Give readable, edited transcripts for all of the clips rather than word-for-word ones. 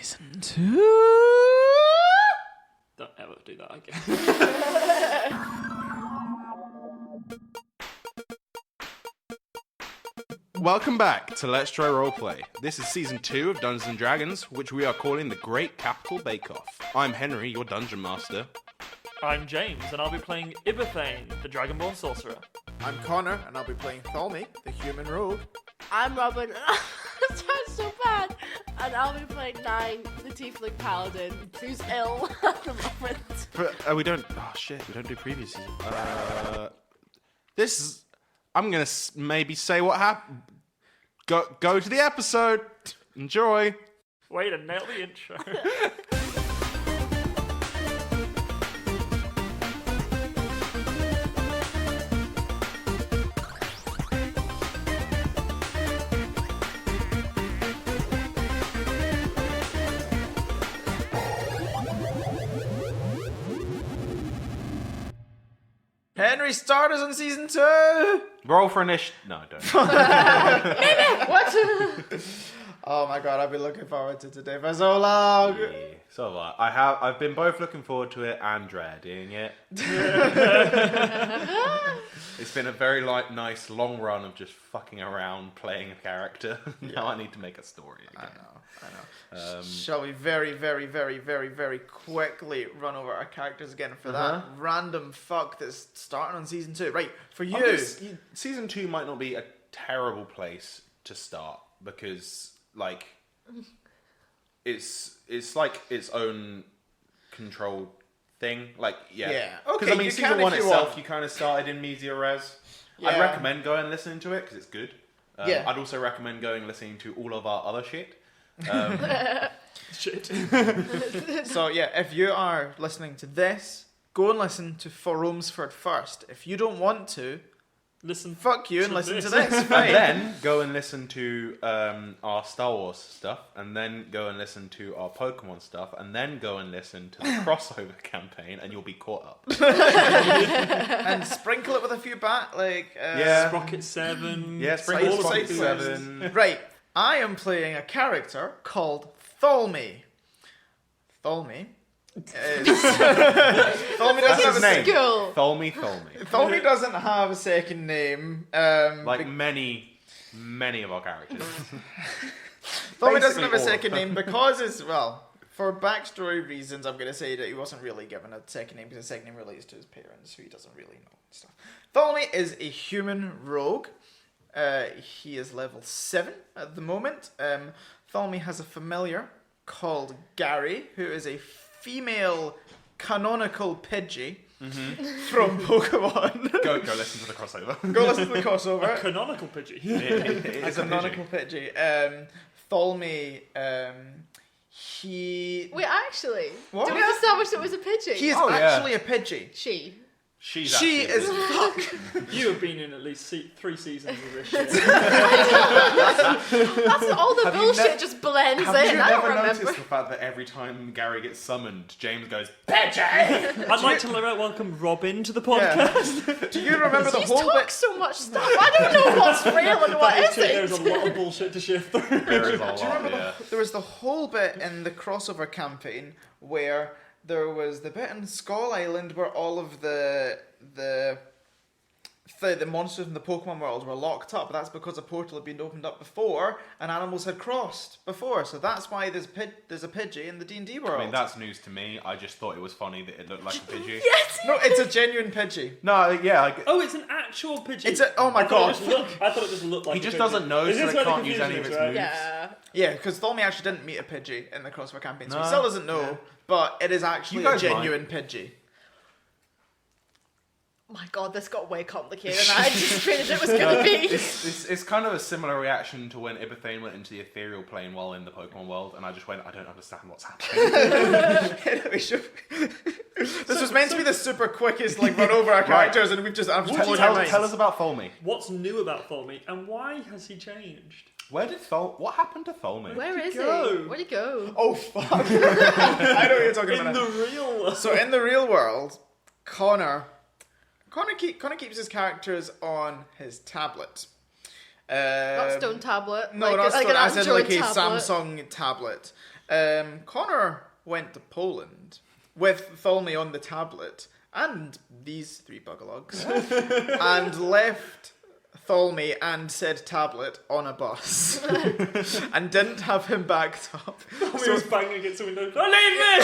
Season 2. Don't ever do that again. Welcome back to Let's Try Roleplay. This is Season 2 of Dungeons & Dragons, which we are calling the Great Capital Bake Off. I'm Henry, your Dungeon Master. I'm James, and I'll be playing Iberthane, the Dragonborn Sorcerer. I'm Connor, and I'll be playing Thalmy, the Human Rogue. I'm Robin. That sounds so bad. And I'll be playing Nine, the Tiefling Paladin, who's ill at the moment. But we don't... Oh, shit, we don't do previous season. This is... I'm going to maybe say what happened. Go to the episode. Enjoy. Way to nail the intro. Henry starters on Season 2! Roll for initiative. No, don't. What? Oh my god, I've been looking forward to today for so long! Yeah, so have I. I've been both looking forward to it and dreading it. It's been a very nice long run of just fucking around playing a character. Now I need to make a story again. I know. Shall we very, very, very, very, very quickly run over our characters again for that random fuck that's starting on Season 2? Right, for you... Season 2 might not be a terrible place to start because, like, it's like its own controlled thing. Like, yeah. Okay, because I mean, you Season can 1 if you itself, want. you kind of started in Media Res. Yeah. I'd recommend going and listening to it because it's good. Yeah. I'd also recommend going and listening to all of our other shit. Shit. So yeah, if you are listening to this, go and listen to Forumsford first. If you don't want to, Listen. fuck you and To listen this. to this. And Fine. then go and listen to our Star Wars stuff, and then go and listen to our Pokemon stuff, and then go and listen to the crossover campaign, and you'll be caught up. And sprinkle it with a few Yeah. Sprocket 7. Yeah, sprinkle Side Sprocket quests. 7. Right, I am playing a character called Thalmy. Thalmy is... Thalmy That's doesn't have his a name. School. Thalmy. Thalmy doesn't have a second name. Like many of our characters. Thalmy doesn't basically have a all. second name because it's, well, for backstory reasons, I'm going to say that he wasn't really given a second name because the second name relates to his parents, who he doesn't really know and stuff. Thalmy is a human rogue. He is level 7 at the moment. Thalmy has a familiar called Gary, who is a female canonical Pidgey from Pokemon. Go listen to the crossover. Go listen to the crossover. Canonical Pidgey. It's A canonical Pidgey. Thalmy, he... Wait, actually, What? did we establish it was a pigeon? He is Oh, yeah. actually a Pidgey. She. She's She actually- is fuck. You have been in at least 3 seasons of this shit. That's all the Have you bullshit ne- just blends Have in. you I don't never remember. noticed the fact that every time Gary gets summoned, James goes, I'd like to welcome Robin to the podcast. Do you remember the You whole talk bit? so much stuff. I don't know what's real and what That is true, There's a isn't. lot of bullshit to shift through. there is a lot, Do you remember yeah. there was the whole bit in the crossover campaign where there was the bit in Skull Island where all of the monsters in the Pokemon world were locked up. That's because a portal had been opened up before and animals had crossed before. So that's why there's a Pidgey in the D&D world. I mean, that's news to me. I just thought it was funny that it looked like a Pidgey. Yes. No, it's a genuine Pidgey. No, yeah, Oh, it's an actual Pidgey. Oh my god. I thought it just looked like he a just Pidgey. doesn't know, This so is it where the can't use any of confusion its is, right? moves. Yeah. Yeah, because Thalmy actually didn't meet a Pidgey in the crossover campaign, so he No. still doesn't know, but it is actually You a guys genuine Pidgey. Oh my god, this got way complicated than I anticipated it was going to be. It's kind of a similar reaction to when Iberthane went into the ethereal plane while in the Pokemon world, and I just went, I don't understand what's happening. This was meant to be the super quickest run over our characters, and we've just absolutely tell us about Thalmy. What's new about Thalmy, and why has he changed? What happened to Thalmy? Where is go? he? Where'd he go? Oh fuck! I know what you're talking In about. the real... So in the real world, Connor keeps his characters on his tablet. Not stone tablet. No, like, not like Stone. an I said like a Android tablet. Samsung tablet. Connor went to Poland with Tholme on the tablet and these 3 bugalugs and left Tholme and said tablet on a bus and didn't have him backed up. He was banging against the window. Don't leave me!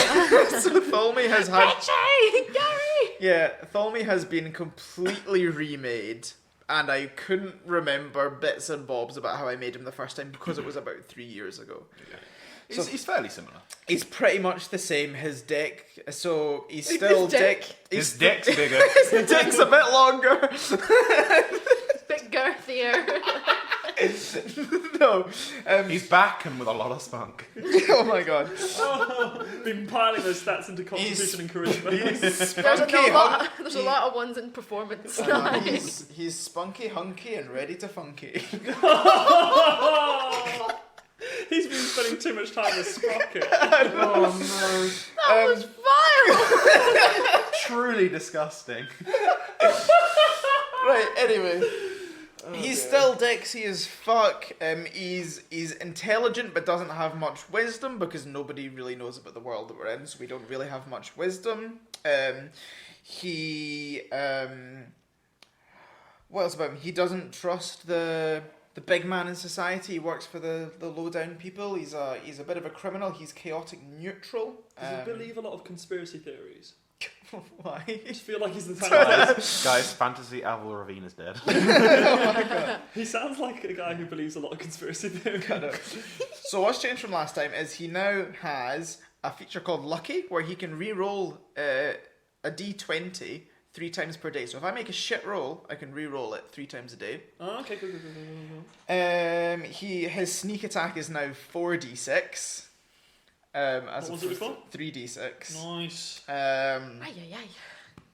So Tholme has had... Richie! Gary! Yeah, Tholme has been completely remade, and I couldn't remember bits and bobs about how I made him the first time because it was about 3 years ago. He's fairly similar. He's pretty much the same. His dick, so he's still His dick's bigger. His dick's a bit longer. Bit girthier. No, He's back and with a lot of spunk. oh my god, Been piling those stats into constitution and charisma. he's There's spunky. there's a lot of ones in performance. He's spunky, hunky, and ready to funky. He's been spending too much time with Sprocket. That was vile! Truly disgusting. Right. Anyway. He's still Dixie as fuck. He's intelligent but doesn't have much wisdom because nobody really knows about the world that we're in, so we don't really have much wisdom. What else about him? He doesn't trust the big man in society. He works for the low down people. He's a bit of a criminal. He's chaotic neutral. Does he believe a lot of conspiracy theories? Why? I just feel like he's the type of guy. Guys, fantasy Avril Lavigne is dead. He sounds like a guy who believes a lot of conspiracy theories. So what's changed from last time is he now has a feature called Lucky, where he can re-roll a d20 3 times per day. So if I make a shit roll, I can re-roll it 3 times a day. Oh, okay, cool. His sneak attack is now 4d6. As What was it before? 3d6. Nice. Ay, ay, ay.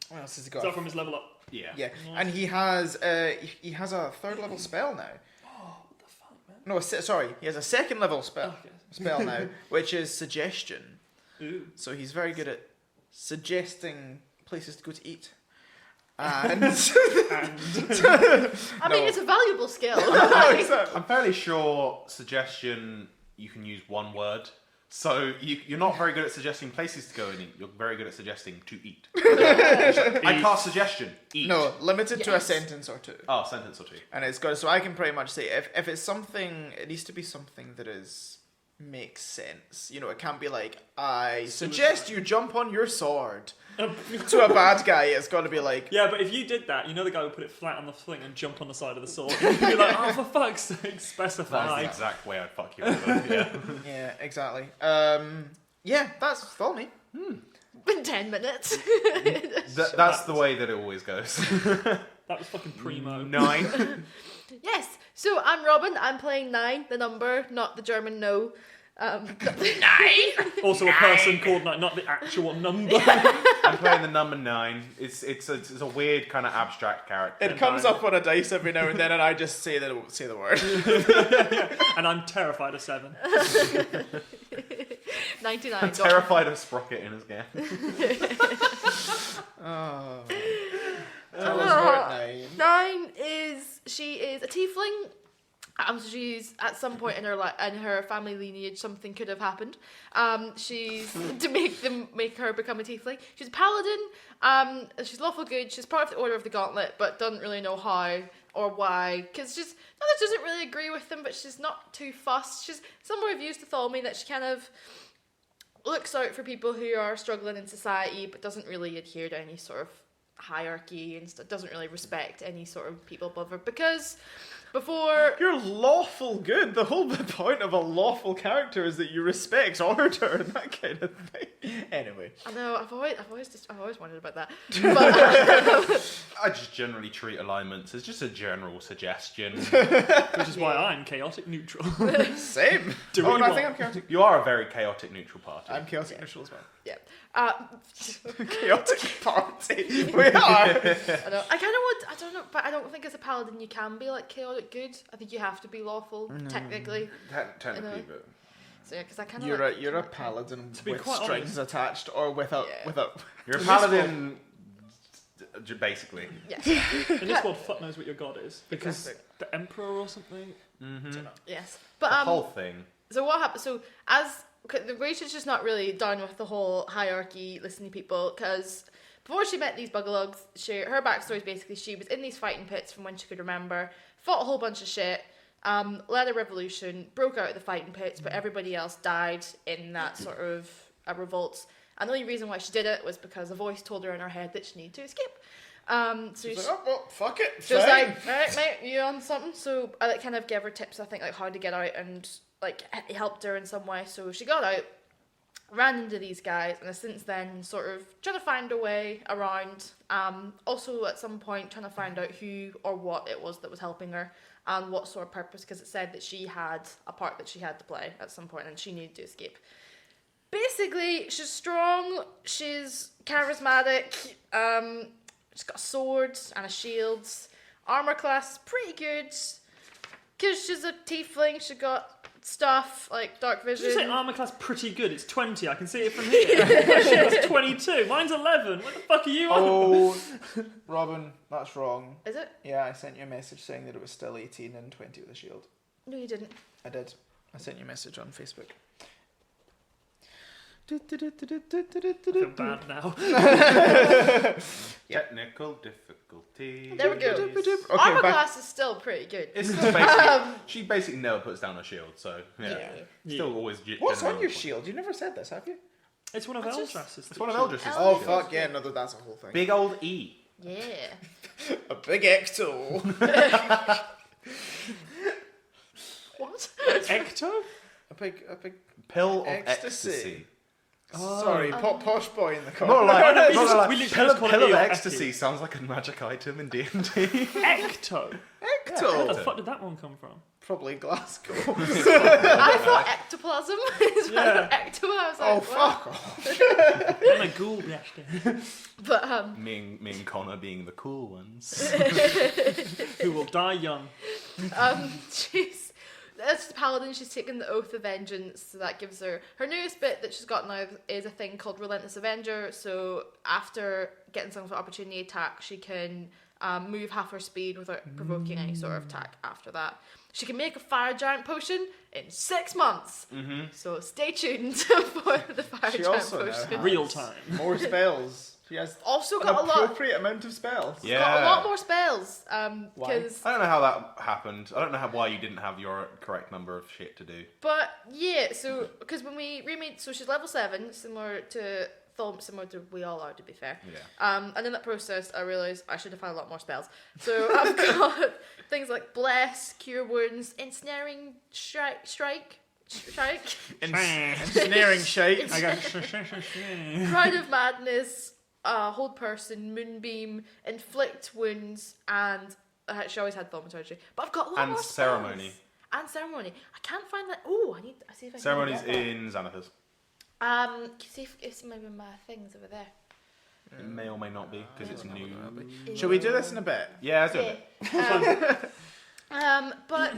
What else has he Is got? that from his level up? Yeah. Yeah, Nice. and he has a 3rd level spell now. Oh, what the fuck, man? No, sorry, he has a 2nd level spell Okay. now, which is suggestion. Ooh. So he's very good at suggesting places to go to eat. And I mean, it's a valuable skill. I'm fairly sure suggestion, you can use one word. So you're not very good at suggesting places to go and eat. You're very good at suggesting to eat. I cast suggestion. Eat. no, limited to a Yes. sentence or 2. Oh, sentence or 2. And it's got, so I can pretty much say if it's something, it needs to be something that makes sense. You know, it can't be like, I suggest you jump on your sword. To a bad guy, it's got to be like, Yeah, but if you did that, you know the guy would put it flat on the thing and jump on the side of the sword. You'd be like, oh, for fuck's sake, That's the specify. exact way I'd fuck you over. Yeah. yeah, exactly. Yeah, that's Tholme. In 10 minutes. That's the way that it always goes. That was fucking primo. 9. Yes. So I'm Robin. I'm playing 9, the number, not the German no. 9. Also a person called Knight, not the actual number. I'm playing the number 9. It's a weird kind of abstract character. It comes up on a dice every now and then, and I just say the word. And I'm terrified of 7. 99. I'm terrified of Sprocket in his game. Oh. Tell us about 9. 9 she is a tiefling. So she's at some point in her family lineage something could have happened. She's to make her become a tiefling. She's a paladin. She's lawful good. She's part of the Order of the Gauntlet, but doesn't really know how or why. Because just doesn't really agree with them, but she's not too fussed. She's somewhere reviews to Tholme that she kind of looks out for people who are struggling in society, but doesn't really adhere to any sort of hierarchy and doesn't really respect any sort of people above her because before You're lawful good. The whole point of a lawful character is that you respect order and that kind of thing. Anyway. I know I've always wondered about that. But, I just generally treat alignments as just a general suggestion. Which is why I'm chaotic neutral. Same. Do oh, we no, I want- think I'm chaotic. You are a very chaotic neutral party. I'm chaotic neutral as well. yeah. Chaotic party. We are. I know. I kind of would. I don't know, but I don't think as a paladin you can be like chaotic good. I think you have to be lawful technically. Technically, know. but So yeah, because I kind of You're a paladin be with quite strings honest. attached or without Yeah. without. you're a paladin, basically. yes, In this world, fuck knows what your god is. Because Exactly. the emperor or something. yes. But The whole thing. So what happened? So as Rachel's just not really done with the whole hierarchy, listening to people, because before she met these Bugalugs, her backstory is basically she was in these fighting pits from when she could remember, fought a whole bunch of shit, led a revolution, broke out of the fighting pits, but everybody else died in that sort of revolt. And the only reason why she did it was because a voice told her in her head that she needed to escape. So She's like, oh, well, fuck it. she was fine. like, alright mate, you on something? So I like, kind of gave her tips, I think, like how to get out, and like it helped her in some way. So she got out, ran into these guys, and has since then sort of trying to find a way around. Also at some point trying to find out who or what it was that was helping her and what sort of purpose, because it said that she had a part that she had to play at some point and she needed to escape. Basically, she's strong, she's charismatic, she's got a sword and a shield. Armor class is pretty good. Because she's a tiefling, she got stuff like dark Did vision. you say armor class pretty good? It's 20. I can see it from here. Shit's 22. Mine's 11. What the fuck are you on? Oh, Robin, that's wrong. Is it? Yeah, I sent you a message saying that it was still 18 and 20 with a shield. No, you didn't. I did. I sent you a message on Facebook. I feel bad now. Technical difficulty. There we go. Okay, Armor back- class is still pretty good. It's just basically, she basically never puts down her shield, so yeah. Yeah. Still always. What's on generally your point. shield? You never said this, have you? It's one of It's just- Eldras's. It's one of Eldras's. Oh, shields. fuck, yeah, no, that's a whole thing. Big old E. Yeah. A big ecto. What? Ecto? a big Pill of Ecstasy. ecstasy. Sorry, posh boy in the corner. Not like, we not just- like we literally pill, just call it pill of EOE. ecstasy sounds like a magic item in D&D. Ecto? Where Ecto. the fuck did that one come from? Probably Glasgow. I thought ectoplasm is Yeah. ecto. I was like, Oh, what? fuck off. I'm a ghoul bastard. But me and Connor being the cool ones. Who will die young. she's as the paladin, she's taken the oath of vengeance, so that gives her newest bit that she's got now is a thing called Relentless Avenger. So after getting some sort of opportunity attack, she can move half her speed without provoking any sort of attack after that. She can make a fire giant potion in 6 months. Mm-hmm. So stay tuned for the fire She giant also now potion. has Real time. more spells. She has Also an got a lot. appropriate amount of spells. Yeah. Got a lot more spells. Why? Because I don't know how that happened. I don't know why you didn't have your correct number of shit to do. But yeah, so because when we remade, so she's level 7, similar to Thom, similar to we all are, to be fair. Yeah. And in that process, I realised I should have had a lot more spells. So I've got things like Bless, Cure Wounds, Ensnaring Strike, Ensnaring shite. I got Pride of Madness, Hold Person, Moonbeam, Inflict Wounds, and she always had Thaumaturgy. But I've got a lot And more spells. Ceremony. And Ceremony. I can't find that. Oh, I see if I can Ceremony's get that. in Xanathars. See if it's maybe my things over there. It may or may not be because it's new. Shall we do this in a bit? Yeah, let's do it. But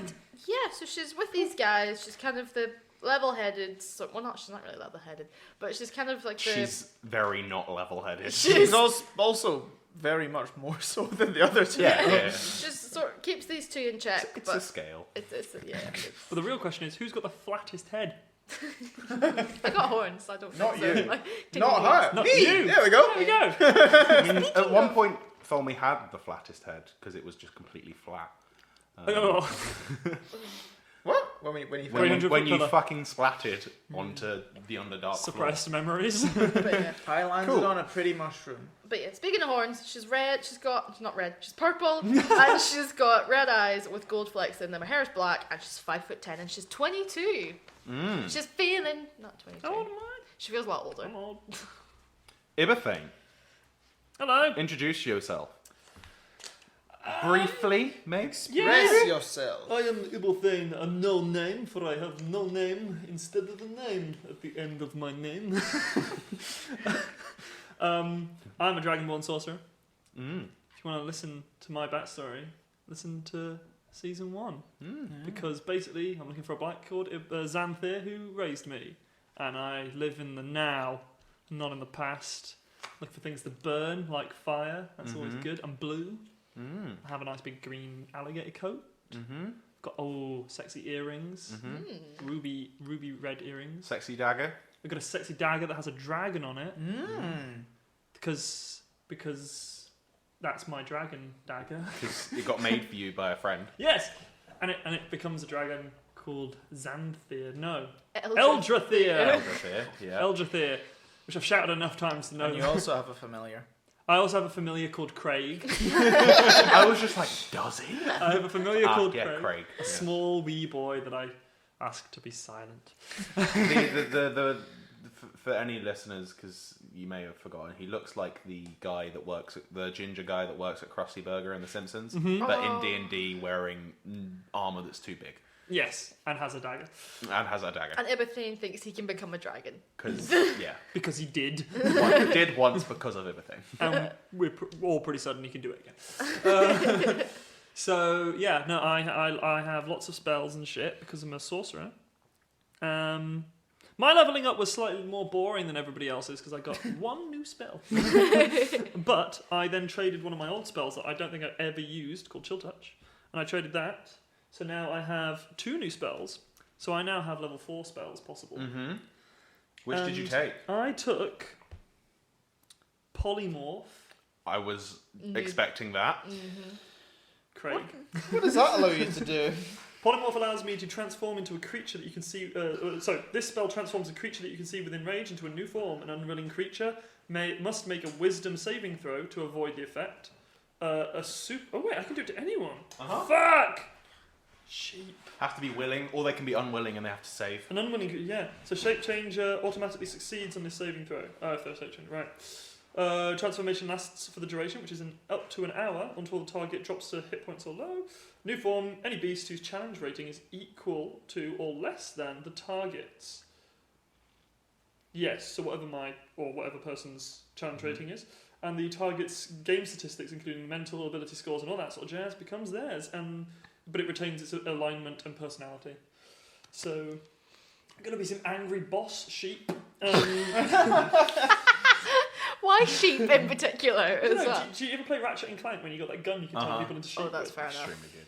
yeah, so she's with these guys. She's kind of the level-headed. So, well, she's not really level-headed, but she's kind of like the. She's very not level-headed. She's also very much more so than the other two. Yeah. Just sort of keeps these two in check. It's but a scale. it's yeah. It's, But the real question is, who's got the flattest head? I got horns. I don't. Not think so. you. Like, Not her. Not Me. you. There we go. There we go. I mean, at one point, Tholme had the flattest head because it was just completely flat. Oh. What? When he 300 When foot you pillar. fucking splatted onto the Underdark Suppressed memories. But yeah. I landed Cool. on a pretty mushroom. But yeah, speaking of horns, she's red, she's not red, she's purple, and she's got red eyes with gold flecks in them, her hair is black, and she's 5'10", and she's 22. floor. She's feeling, not 22. How old am She feels a lot older. I? I'm old. Ibathane, Hello. introduce yourself. Briefly, maybe? Express yourself. I am Ibothane, a no name, for I have no name instead of a name at the end of my name. I'm a Dragonborn sorcerer. Mm. If you want to listen to my backstory, listen to season 1. Because basically, I'm looking for a black called Xanthir who raised me. And I live in the now, not in the past. Look for things to burn, like fire. That's always good. I'm blue. I have a nice big green alligator coat. Mm-hmm. got sexy earrings, Mm-hmm. ruby red earrings. Sexy dagger. I've got a sexy dagger that has a dragon on it Mm. because that's my dragon dagger. Because it got made for you by a friend. Yes, and it becomes a dragon called Xanthir. No, Eldrathir. Eldrathir. Yeah. Eldrathir, which I've shouted enough times to know. And you also have a familiar. I also have a familiar called Craig. I was just like, does he? I have a familiar called yeah, Craig. A small wee boy that I asked to be silent. For any listeners, because you may have forgotten, he looks like the ginger guy that works at Krusty Burger in The Simpsons, but in D&D wearing armor that's too big Yes, and has a dagger. and has a dagger. And Ibathane thinks he can become a dragon. Because Because he did. did once because of everything. And we're all pretty certain he can do it again. So, yeah, no, I have lots of spells and shit because I'm a sorcerer. My leveling up was slightly more boring than everybody else's because I got one new spell. But I then traded one of my old spells that I don't think I've ever used, called Chill Touch. And I traded that. So now I have 2 new spells. So I now have level 4 spells possible. Mm-hmm. Which did you And take? I took Polymorph. I was expecting that. Craig. What does that allow you to do? Polymorph allows me to transform into a creature that you can see. This spell transforms a creature that you can see within range into a new form. An unwilling creature must make a Wisdom saving throw to avoid the effect. Oh wait, I can do it to anyone. Fuck. Sheep. Have to be willing, or they can be unwilling and they have to save. An unwilling, yeah. So shape change automatically succeeds on this saving throw. Oh, if they're shape change, right. Transformation lasts for the duration, which is up to an hour, until the target drops to hit points or low. New form, any beast whose challenge rating is equal to or less than the target's. Yes, so whatever person's challenge rating is. And the target's game statistics, including mental ability scores and all that sort of jazz, becomes theirs, but it retains its alignment and personality. So, gonna be some angry boss sheep. Why sheep in particular as well? Do you ever play Ratchet and Clank when you got that gun you can turn people into sheep? Oh, that's with? fair enough. Extremely good.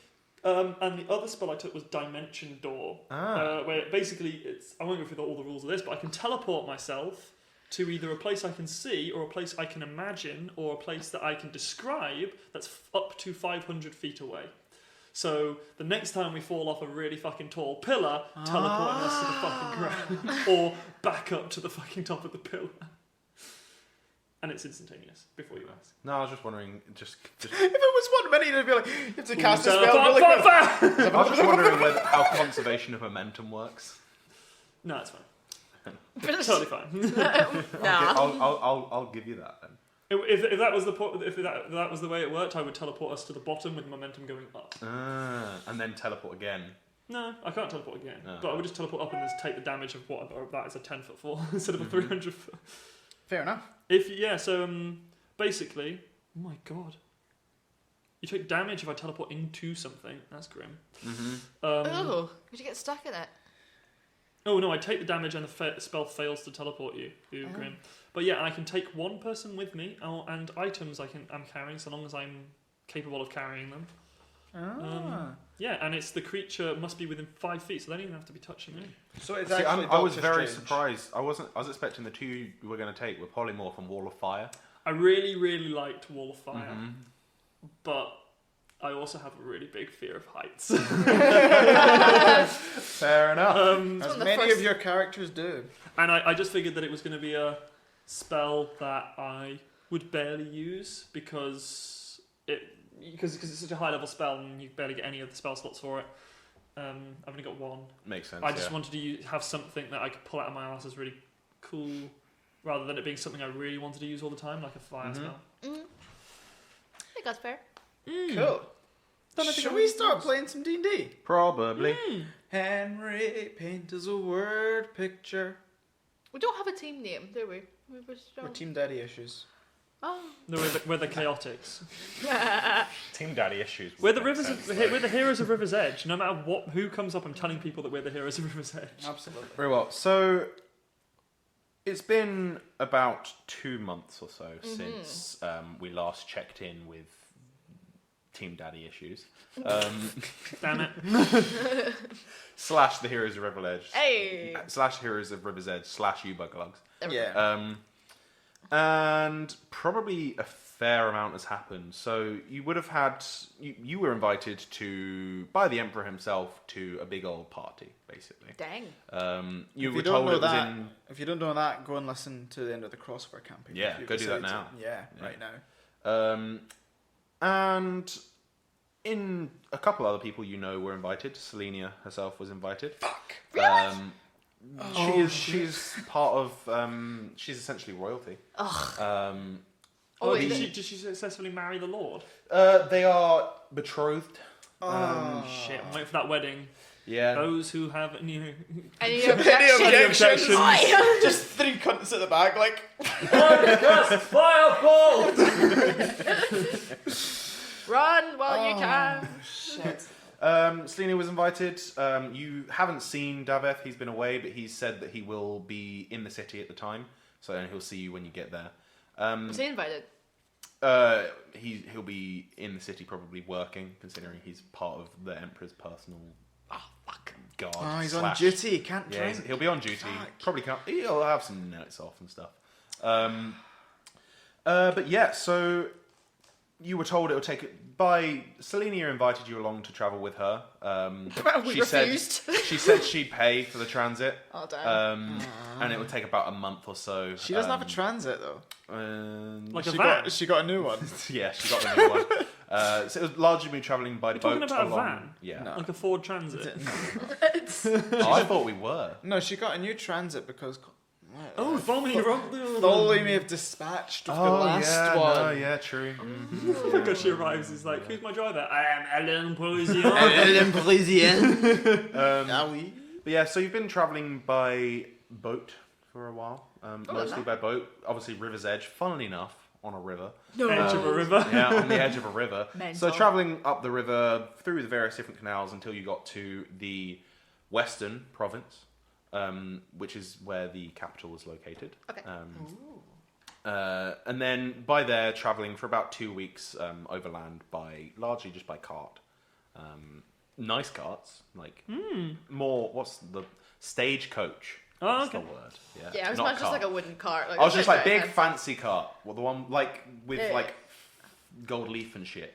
And the other spell I took was Dimension Door, where basically I won't go through all the rules of this, but I can teleport myself to either a place I can see, or a place I can imagine, or a place that I can describe that's up to 500 feet away. So the next time we fall off a really fucking tall pillar, teleporting us to the fucking ground, or back up to the fucking top of the pillar. And it's instantaneous, before you ask. No, I was just wondering, just If it was 1 minute, it'd be like, you have to cast a spell Fire, really fire, quick. fire! I was just wondering how conservation of momentum works. No, it's fine. Totally fine. Nah. I'll give you that then. If that was that was the way it worked, I would teleport us to the bottom with momentum going up. And then teleport again. No, I can't teleport again. No. But I would just teleport up and just take the damage of whatever that is, a 10-foot fall instead of a 300 foot. Fair enough. Basically, oh my god, you take damage if I teleport into something. That's grim. Oh, would you get stuck in it? Oh no, I take the damage and the spell fails to teleport you. Ooh, grim. But yeah, I can take one person with me and items I'm carrying, so long as I'm capable of carrying them. Yeah, and it's the creature must be within 5 feet, so they don't even have to be touching me. So it's See, actually I was Doctor very Strange. surprised. I was expecting the 2 you were going to take were Polymorph and Wall of Fire. I really, really liked Wall of Fire, but I also have a really big fear of heights. Fair enough. As one of the many first- of your characters do. And I just figured that it was going to be a spell that I would barely use because it's such a high level spell and you barely get any of the spell slots for it. I've only got one. Makes sense. I just wanted to have something that I could pull out of my ass as really cool, rather than it being something I really wanted to use all the time, like a fire spell. I think that's fair. Cool. Should we start playing some D&D? Probably. Henry, paint us a word picture. We don't have a team name, do we? We're Team Daddy Issues. Oh. No, we're the Chaotix. Team Daddy Issues. We're the heroes of River's Edge. No matter who comes up, I'm telling people that we're the heroes of River's Edge. Absolutely. Very well. So it's been about 2 months or so since we last checked in with Team Daddy Issues. Damn it. Slash the Heroes of River's Edge. Hey. Slash Heroes of River's Edge. Slash You Buglugs. Yeah. And probably a fair amount has happened. So you would have had, you were invited by the Emperor himself to a big old party, basically. Dang. You If were you don't told know it was that, in. if you don't know that, go and listen to the end of the crossover campaign. Yeah, if you've go do that decided now. to. Yeah, Yeah. right now. And in a couple other people you know were invited. Selenia herself was invited. Fuck. She's part of. She's essentially royalty. Ugh. Oh, wait, did she successfully marry the Lord? They are betrothed. Shit, I'm waiting for that wedding. Yeah. Those who have any Any Any objections? objections? Oi. Just 3 cunts at the back, like. fireball! Run while you can. Shit. Selenia was invited. You haven't seen Daveth. He's been away, but he's said that he will be in the city at the time. So he'll see you when you get there. Was he invited? He'll be in the city, probably working, considering he's part of the Emperor's personal guard. Oh, he's on slash- duty. He can't Yeah, drink. he'll be on duty. Fuck. Probably can't. He'll have some nights off and stuff. But yeah, so you were told it would take. Selenia invited you along to travel with her. We she refused. she said she'd pay for the transit. Oh damn. And it would take about a month or so. She doesn't have a transit though. Like a She van. got a new one. Yeah, she got the new one. So it was largely me travelling by boat. talking about a along. van? Yeah. No. Like a Ford Transit. Oh, I thought we were. No, she got a new transit because Oh, Volmy wrote the Tholi may have dispatched with the last one. No, yeah, true. Oh my god, she arrives. He's like, who's my driver? I am Alain Parisien. Ellen Parisienne. Um, oui. But yeah, so you've been travelling by boat for a while. Mostly no. by boat. Obviously, River's Edge. Funnily enough, on a river. No. Edge of a river. Yeah, on the edge of a river. Mental. So travelling up the river through the various different canals until you got to the Western Province, which is where the capital is located. Okay. And then by there, travelling for about 2 weeks overland largely just by cart. Nice carts, like more. What's the stagecoach? Oh, That's okay. the word. Yeah, Yeah, it was not not just cart. like a wooden cart. I was just like big fancy. fancy cart. Well, the one like with Yeah. like gold leaf and shit.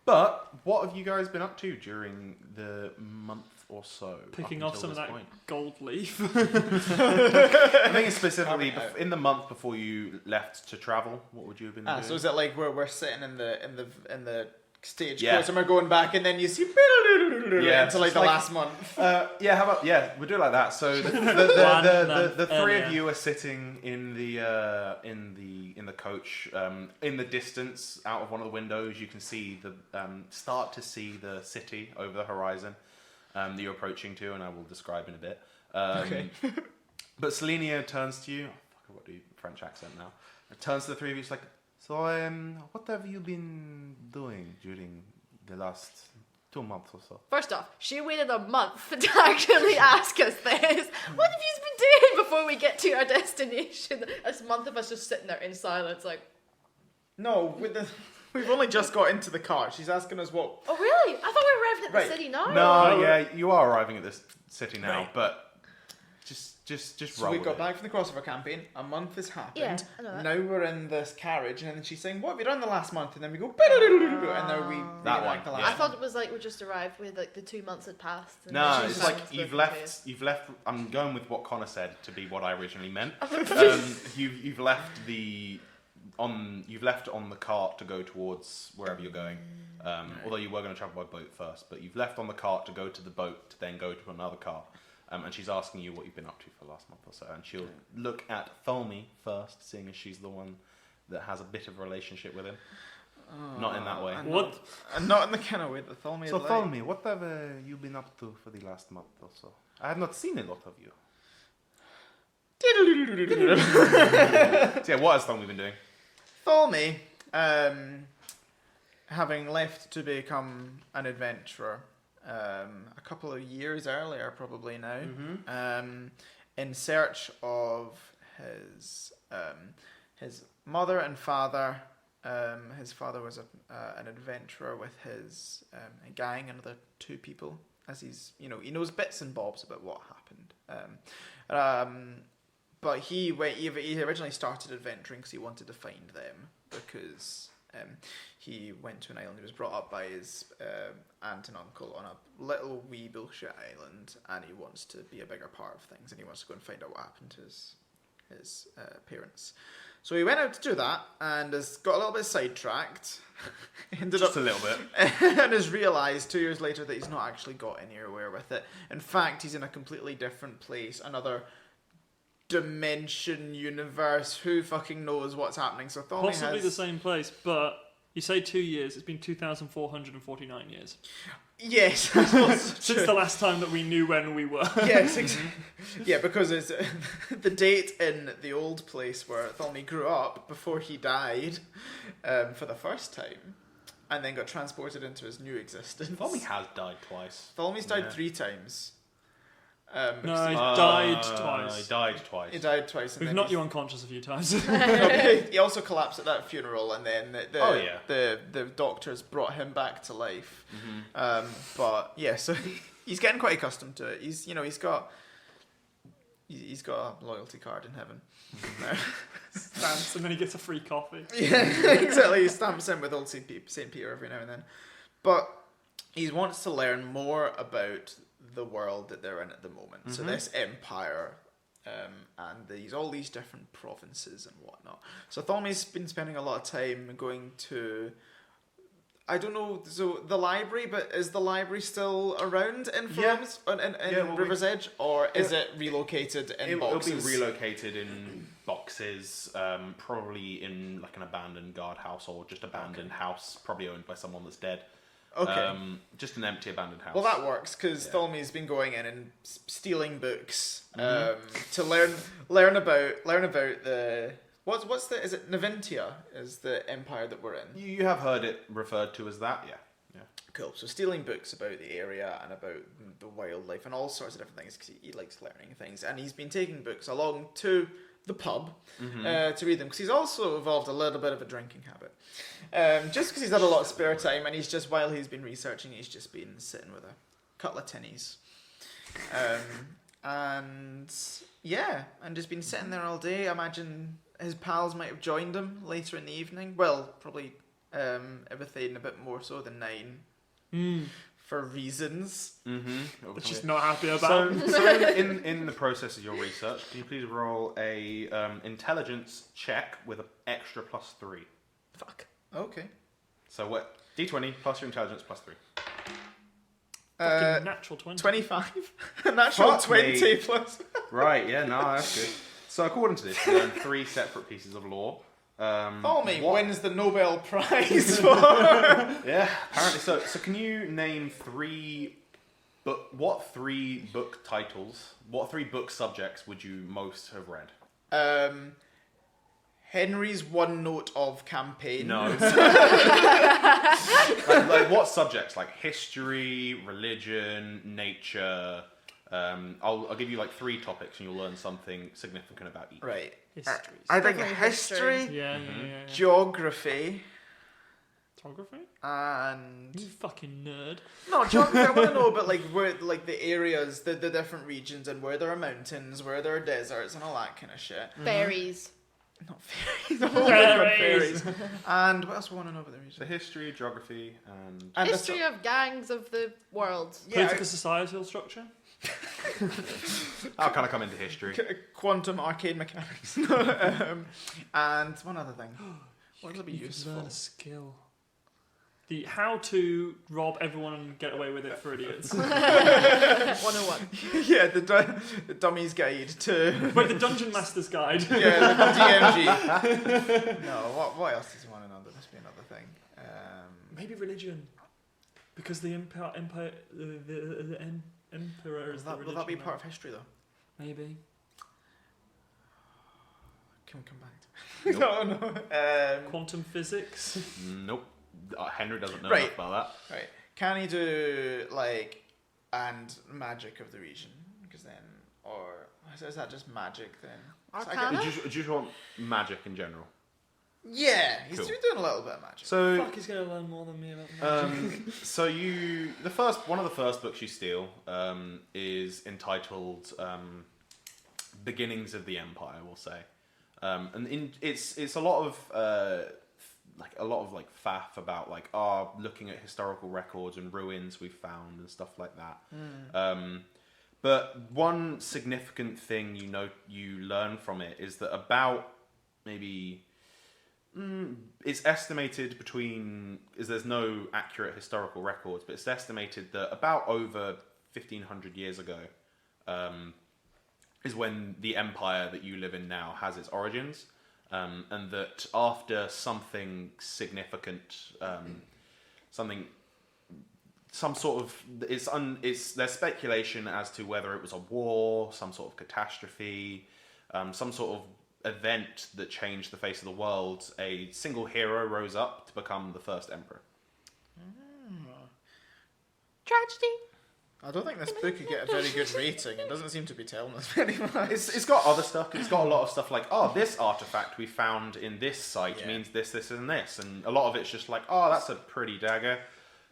But what have you guys been up to during the month or so? Picking up off some until of that this point? gold leaf. I think it's specifically Carving out. in the month before you left to travel. What would you have been doing? So is it like we're sitting in the stage Yeah. coach and we're going back and then you see Yeah, into like it's the like- last month. Yeah, how about we'll do it like that. So the month three of earlier. you are sitting in the coach. In the distance, out of one of the windows, you can see start to see the city over the horizon that you're approaching to, and I will describe in a bit. Okay. But Selenia turns to you. Oh, fuck, I've got to do French accent now. Turns to the three of you. She's like, "So, what have you been doing during the last 2 months or so?" First off, she waited a month to actually ask us this. What have you been doing before we get to our destination? This month of us just sitting there in silence, like, No, we've only just got into the car. She's asking us what. oh really? I thought we were arriving at the Right. city now. No, yeah, you are arriving at this city now, Right. but just So roll we with got it. back from the crossover campaign. A month has happened. Yeah, I know that. Now we're in this carriage, and then she's saying, "What have you done the last month?" And then we go, and now we That reenact one, the yeah. I last thought it was like we just arrived with like the 2 months had passed. And No, then it's she like was you've looking left. I'm going with what Connor said to be what I originally meant. confused. You've left on the cart to go towards wherever you're going. Although you were going to travel by boat first, but you've left on the cart to go to the boat to then go to another car. And she's asking you what you've been up to for the last month or so, and she'll look at Tholme first, seeing as she's the one that has a bit of a relationship with him. Not in that way. and What? And not in the kind of way that Tholme So would tell like. me, what have you been up to for the last month or so? I have not seen a lot of you. So yeah, what has Tholme been doing? Tholme, having left to become an adventurer a couple of years earlier, probably now, in search of his mother and father, His father was an adventurer with his gang, another 2 people. As he's, he knows bits and bobs about what happened. But he originally started adventuring because he wanted to find them, because he went to an island. He was brought up by his aunt and uncle on a little wee bullshit island, and he wants to be a bigger part of things, and he wants to go and find out what happened to his parents. So he went out to do that, and has got a little bit sidetracked. Just a little bit. And has realised 2 years later that he's not actually got anywhere with it. In fact, he's in a completely different place, another dimension, universe, who fucking knows what's happening. So Thorny Possibly the same place, but you say 2 years, it's been 2,449 years. Yes, that's also Since true. the last time that we knew when we were. Yes, yeah, because it's the date in the old place where Thorny grew up before he died for the first time, and then got transported into his new existence. Thorny has died twice. Tholmy's died Yeah. 3 times. No, Because he died twice. He died twice. he died twice. And We've then knocked he's- you unconscious a few times. He also collapsed at that funeral, and then the doctors brought him back to life. Mm-hmm. But yeah, so he's getting quite accustomed to it. He's got a loyalty card in heaven. Stamps, and then he gets a free coffee. Yeah, exactly. He stamps in with old Saint Peter every now and then. But he wants to learn more about the world that they're in at the moment. So this empire, and all these different provinces and whatnot. So Thorny's been spending a lot of time going to, I don't know, so the library, but is the library still around in Forums, in River's Edge, or is it relocated in boxes? It'll be relocated in boxes, probably in like an abandoned guard house or just abandoned house, probably owned by someone that's dead. Okay. Just an empty abandoned house. Well, that works because Tholmy's been going in and stealing books to learn about the what's the, is it Navintia is the empire that we're in. You have heard it referred to as that, yeah. Cool. So stealing books about the area and about the wildlife and all sorts of different things because he likes learning things, and he's been taking books along to the pub to read them because he's also evolved a little bit of a drinking habit. Just because he's had a lot of spare time, and he's just, while he's been researching, he's just been sitting with a couple of tinnies. And just been sitting there all day. I imagine his pals might have joined him later in the evening. Well, probably Ibethane a bit more so than 9 for reasons. Which he's not happy about. So in the process of your research, can you please roll a intelligence check with an extra +3? Fuck. Okay. So what? D20 plus your intelligence +3. Fucking natural 20. 25. Natural Fuck 20 me. plus. Right, yeah, no, that's good. So according to this, you learn 3 separate pieces of lore. Thorny what- wins the Nobel Prize for. Yeah, apparently so. So can you name 3 book? What 3 book titles? What 3 book subjects would you most have read? Henry's One Note of Campaign. No. like what subjects? Like history, religion, nature. I'll give you like 3 topics, and you'll learn something significant about each. Right. History. I think Definitely history, history. Yeah. geography, Photography? and You fucking nerd. no geography. I want to know about like where, like the areas, the different regions, and where there are mountains, where there are deserts, and all that kind of shit. Fairies. Not fairies. The whole thing on Fairies. fairies. And what else do I want to know about the So region? history, geography, and And the History of gangs of the world. Political societal structure? I'll kind of come into history. Quantum arcade mechanics. And one other thing. What would be You could useful? learn a skill. The how to rob everyone and get away with it for idiots. 101. Yeah, the dummy's guide to. Wait, the Dungeon Master's Guide. Yeah, the DMG. No, what else does he want to know? There must be another thing. Maybe religion. Because the empire the emperor is the religion. Will that be man. part of history though? Maybe. Can we come back to Nope. No. Quantum physics. Nope. Henry doesn't know Right. enough about that. Right. Can he do like and magic of the region? Because then, or is that just magic then? So I Arcana? get- Do you just want magic in general? Yeah, he's Cool. doing a little bit of magic. So Fuck, he's gonna learn more than me about magic. so one of the first books you steal is entitled Beginnings of the Empire, we'll say, and it's a lot of faff about looking at historical records and ruins we've found and stuff like that. But one significant thing you learn from it is that about maybe. It's estimated there's no accurate historical records, but it's estimated that about over 1,500 years ago is when the empire that you live in now has its origins, and that after something significant, there's speculation as to whether it was a war, some sort of catastrophe, some sort of event that changed the face of the world, a single hero rose up to become the first emperor. Tragedy. I don't think this book could get a very good rating. It doesn't seem to be telling us very much. It's got other stuff. It's got a lot of stuff like, this artifact we found in this site means this, and this, and a lot of it's just like, that's a pretty dagger.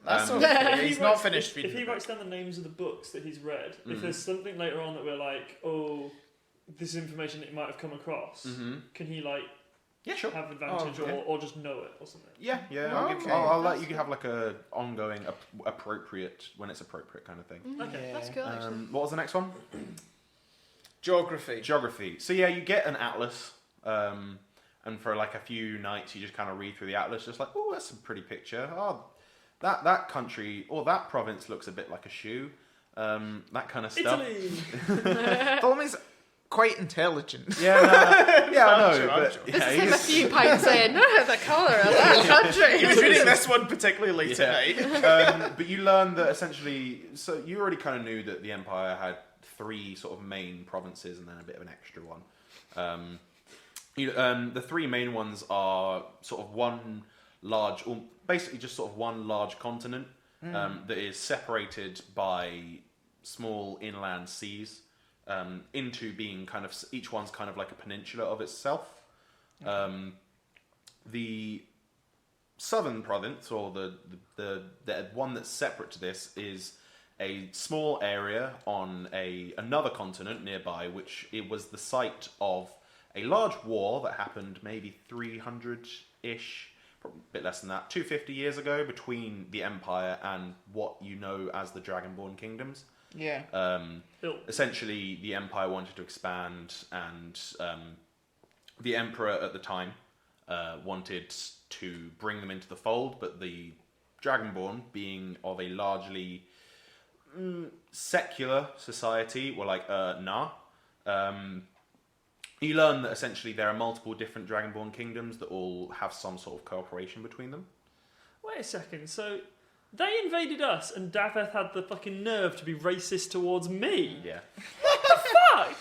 That's Um, okay. He's not writes- finished If reading. he the writes down the names of the books that he's read, if there's something later on that we're like, oh, this is information that he might have come across, can he Yeah, sure. have advantage yeah. or just know it or something? Yeah. Okay. I'll let you have like a ongoing, appropriate when it's appropriate kind of thing. Okay. That's cool, actually. What was the next one? Geography. Geography. So yeah, you get an atlas, and for like a few nights, you just kind of read through the atlas, just like, oh, that's a pretty picture. Oh, that country or that province looks a bit like a shoe. That kind of stuff. Italy! Ptolemy's quite intelligent. Yeah, I know. sure, but sure. This yeah, is him a he's- few pints in. The colour of that country. He was reading this one particularly late Yeah. at night. But you learn that essentially, so you already kind of knew that the empire had 3 sort of main provinces and then a bit of an extra one. The 3 main ones are sort of one large, or basically just sort of one large continent that is separated by small inland seas into being kind of, each one's kind of like a peninsula of itself. The southern province, or the one that's separate to this, is a small area on another continent nearby, which it was the site of a large war that happened maybe 300-ish, probably a bit less than that, 250 years ago, between the Empire and what you know as the Dragonborn Kingdoms. Yeah. Essentially, the Empire wanted to expand, and the Emperor at the time wanted to bring them into the fold, but the Dragonborn, being of a largely secular society, were like, nah. You learn that essentially there are multiple different Dragonborn kingdoms that all have some sort of cooperation between them. Wait a second, so they invaded us and Daveth had the fucking nerve to be racist towards me? Yeah. Fuck!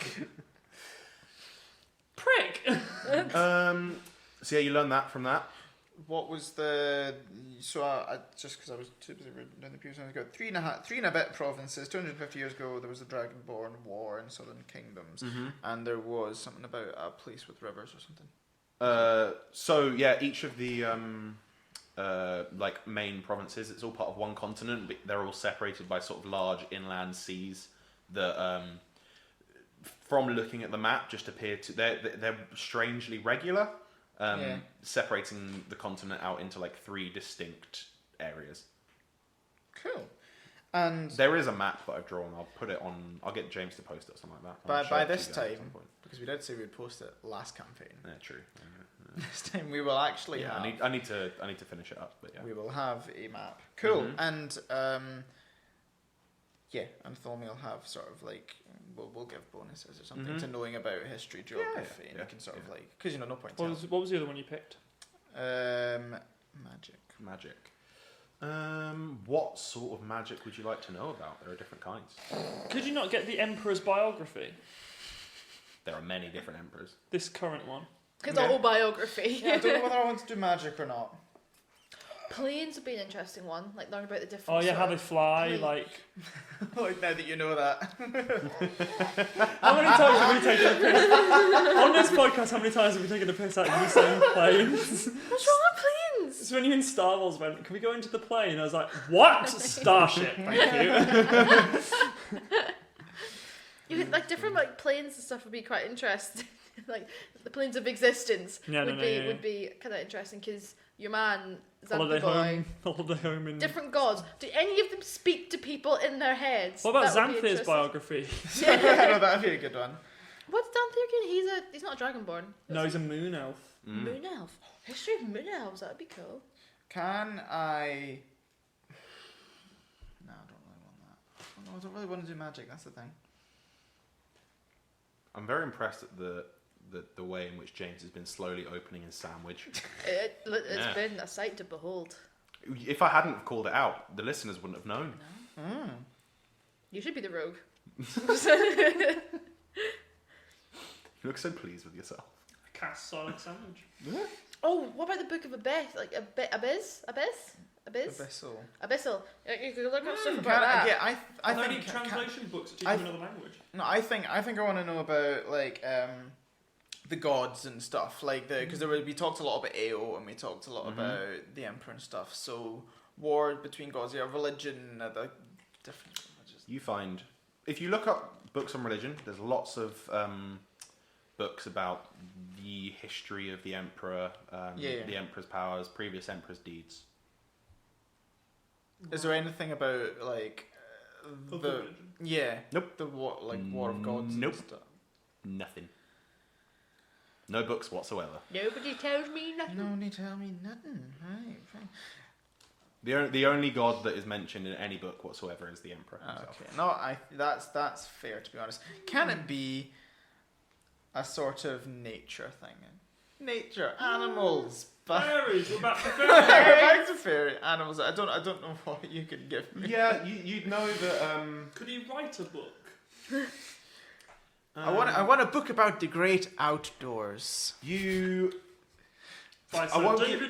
Prick! So yeah, you learn that from that. What was the... So I just because I was too busy reading down the previous one, I got three and a bit provinces. 250 years ago, there was the Dragonborn War in Southern Kingdoms, and there was something about a place with rivers or something. So yeah, each of the like main provinces, it's all part of one continent, but they're all separated by sort of large inland seas that, from looking at the map, just appear to they're strangely regular. Separating the continent out into like 3 distinct areas. Cool. And there is a map that I've drawn. I'll put it on. I'll get James to post it or something like that. I'll show by it to this you guys at time, some point. because we did say we'd post it last campaign, Yeah, true. this time we will actually Yeah, have... I need to finish it up, but yeah. We will have a map. Cool. And yeah, and Tholme will have sort of like we'll give bonuses or something to knowing about history, geography, and you can sort of like, because no point. What was the other one you picked? Magic. Magic. What sort of magic would you like to know about? There are different kinds. Could you not get the Emperor's biography? There are many different emperors. This current one. His autobiography. Yeah, I don't know whether I want to do magic or not. Planes would be an interesting one. Like learn about the different. Oh yeah, sort how they of fly, plane. like... Like, now that you know that. How many times have we taken a piss? On this podcast, how many times have we taken a piss out of you saying planes? What's wrong with planes? It's when you in Star Wars went, can we go into the plane? I was like, what? Starship, thank you. You could, like different like planes and stuff would be quite interesting. Like the planes of existence would be kind of interesting because your man Holiday Xanthe home in... different gods. Do any of them speak to people in their heads? What about That would be Xanthe's interesting. biography? I know that'd be a good one. What's Xanthe again? He's not a dragonborn. No, he's a moon elf. Moon elf. History of moon elves. That'd be cool. Can I? No, I don't really want that. I don't really want to do magic. That's the thing. I'm very impressed at the way in which James has been slowly opening his sandwich. It's Yeah. been a sight to behold. If I hadn't have called it out, the listeners wouldn't have known. Mm. You should be the rogue. You look so pleased with yourself. A cast solid sandwich. Oh, what about the Book of Abyss? Like Abyss? Abyssal. Abyssal. You could look up stuff Can about that. yeah, I Are there think. any translation books that teach I- you another language? No, I think I want to know about like the gods and stuff like because we talked a lot about Ao and we talked a lot about the Emperor and stuff. So war between gods, yeah, religion, the different religions. You find, if you look up books on religion, there's lots of books about the history of the emperor, the emperor's powers, previous emperor's deeds. Is there anything about like Of the religion? yeah Nope. the war of gods? Nope. And stuff? Nothing. No books whatsoever. Nobody tells me nothing. No, they tell me nothing. Right. The only god that is mentioned in any book whatsoever is the emperor himself. Okay. No, that's fair to be honest. Can it be a sort of nature thing? Nature, animals. Fairies, we're back to fairies. Back to fairy animals. I don't know what you could give me. Yeah, you'd know that. Could he write a book? I want a book about the great outdoors. You. By I Sir won't David give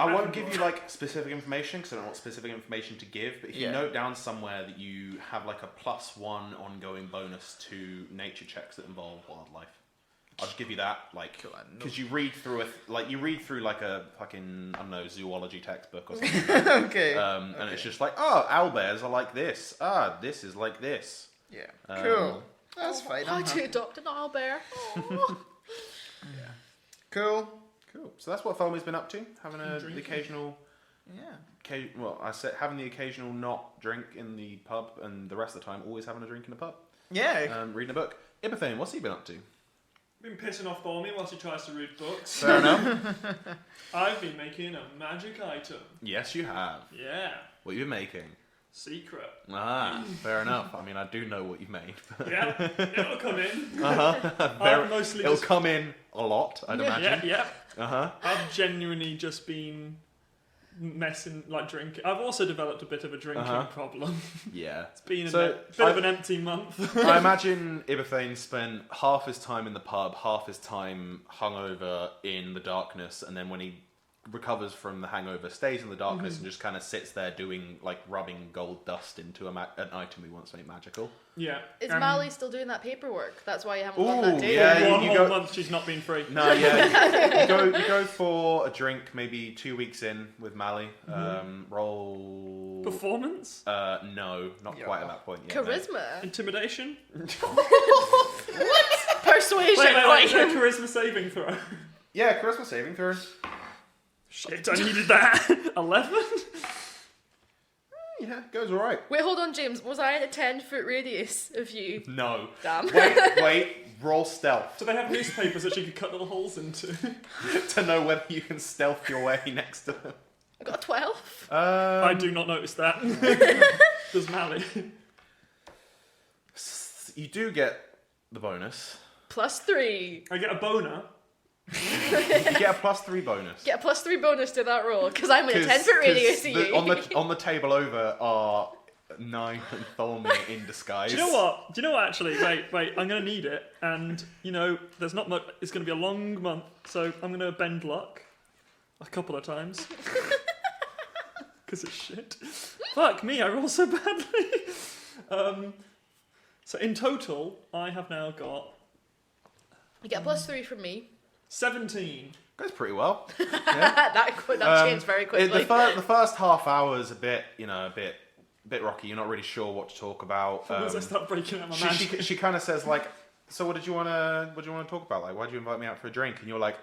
you Attenborough. like specific information because I don't know what specific information to give. But if you Yeah. note down somewhere that you have like a +1 ongoing bonus to nature checks that involve wildlife, I'll just give you that. Like, Cool, I know. because you read through like a fucking, I don't know, zoology textbook or something. Okay. And it's just like, oh, owlbears are like this. Ah, this is like this. Yeah. Um, Cool. That's fine. How I'm to happy. adopt an owlbear. Aw. Cool. Cool. So that's what Foamy's been up to, having the Drinking. occasional. Yeah. Well, I said having the occasional not drink in the pub, and the rest of the time always having a drink in the pub. Yeah. Reading a book. Ibathane, what's he been up to? Been pissing off Bormy whilst he tries to read books. Fair enough. I've been making a magic item. Yes, you have. Yeah. What you been making? Secret. Ah, fair enough. I mean, I do know what you've made. Yeah, it'll come in. Very- I've mostly It'll just... come in a lot, I'd imagine. Yeah. Uh-huh. I've genuinely just been messing, like drinking. I've also developed a bit of a drinking problem. Yeah. It's been So, a bit of an empty month. I imagine Ibathane spent half his time in the pub, half his time hungover in the darkness, and then when he recovers from the hangover, stays in the darkness and just kind of sits there doing, like, rubbing gold dust into an item he wants to make magical. Yeah. Is Mally still doing that paperwork? That's why you haven't done Ooh, that too. yeah. One you whole go- month she's not been free. No, yeah. you go for a drink maybe 2 weeks in with Mally. Roll... Performance? No, not Yeah. quite at that point yet. no. Charisma. Intimidation? Persuasion. Wait, Like, is there a charisma saving throw? Yeah, charisma saving throw. Shit, I needed that. 11? Yeah, goes alright. wait, hold on, James. Was I in a 10-foot radius of you? No. Damn. Wait, roll stealth Do they have newspapers that she could cut little holes into? to know whether you can stealth your way next to them. I got a 12. I do not notice that. Does Mally? You do get the bonus. +3. I get a boner. You get a +3 bonus. Get a +3 bonus to that roll, because I'm in a 10-foot 'Cause radius of you. on the table over are Nine and Tholme in disguise. Do you know what? Actually, wait. I'm gonna need it, and there's not much. It's gonna be a long month, so I'm gonna bend luck a couple of times. because it's shit. Fuck me, I roll so badly. So in total, I have now got You get a +3 from me. 17. Goes pretty well. that changed very quickly. The first half hour is a bit rocky. You're not really sure what to talk about. As I start breaking out my magic. She kind of says like, so what did you want to talk about? Like, why did you invite me out for a drink? And you're like,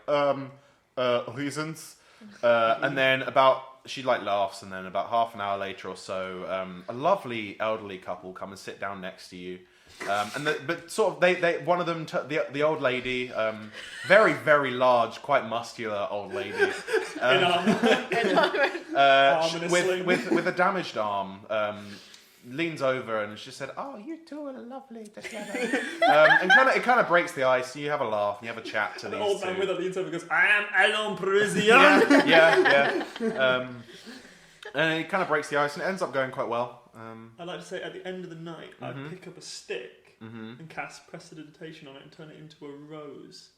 reasons. And then she like laughs, and then about half an hour later or so, a lovely elderly couple come and sit down next to you. But sort of they one of them the old lady, very very large, quite muscular old lady, with a damaged arm, leans over and she said, "Oh, you two are lovely together," and it kind of breaks the ice. You have a laugh, and you have a chat to The these old two. man with a leans over goes, "I am Alain Parisian." yeah. And it kind of breaks the ice, and it ends up going quite well. I like to say at the end of the night, I pick up a stick and cast prestidigitation on it and turn it into a rose.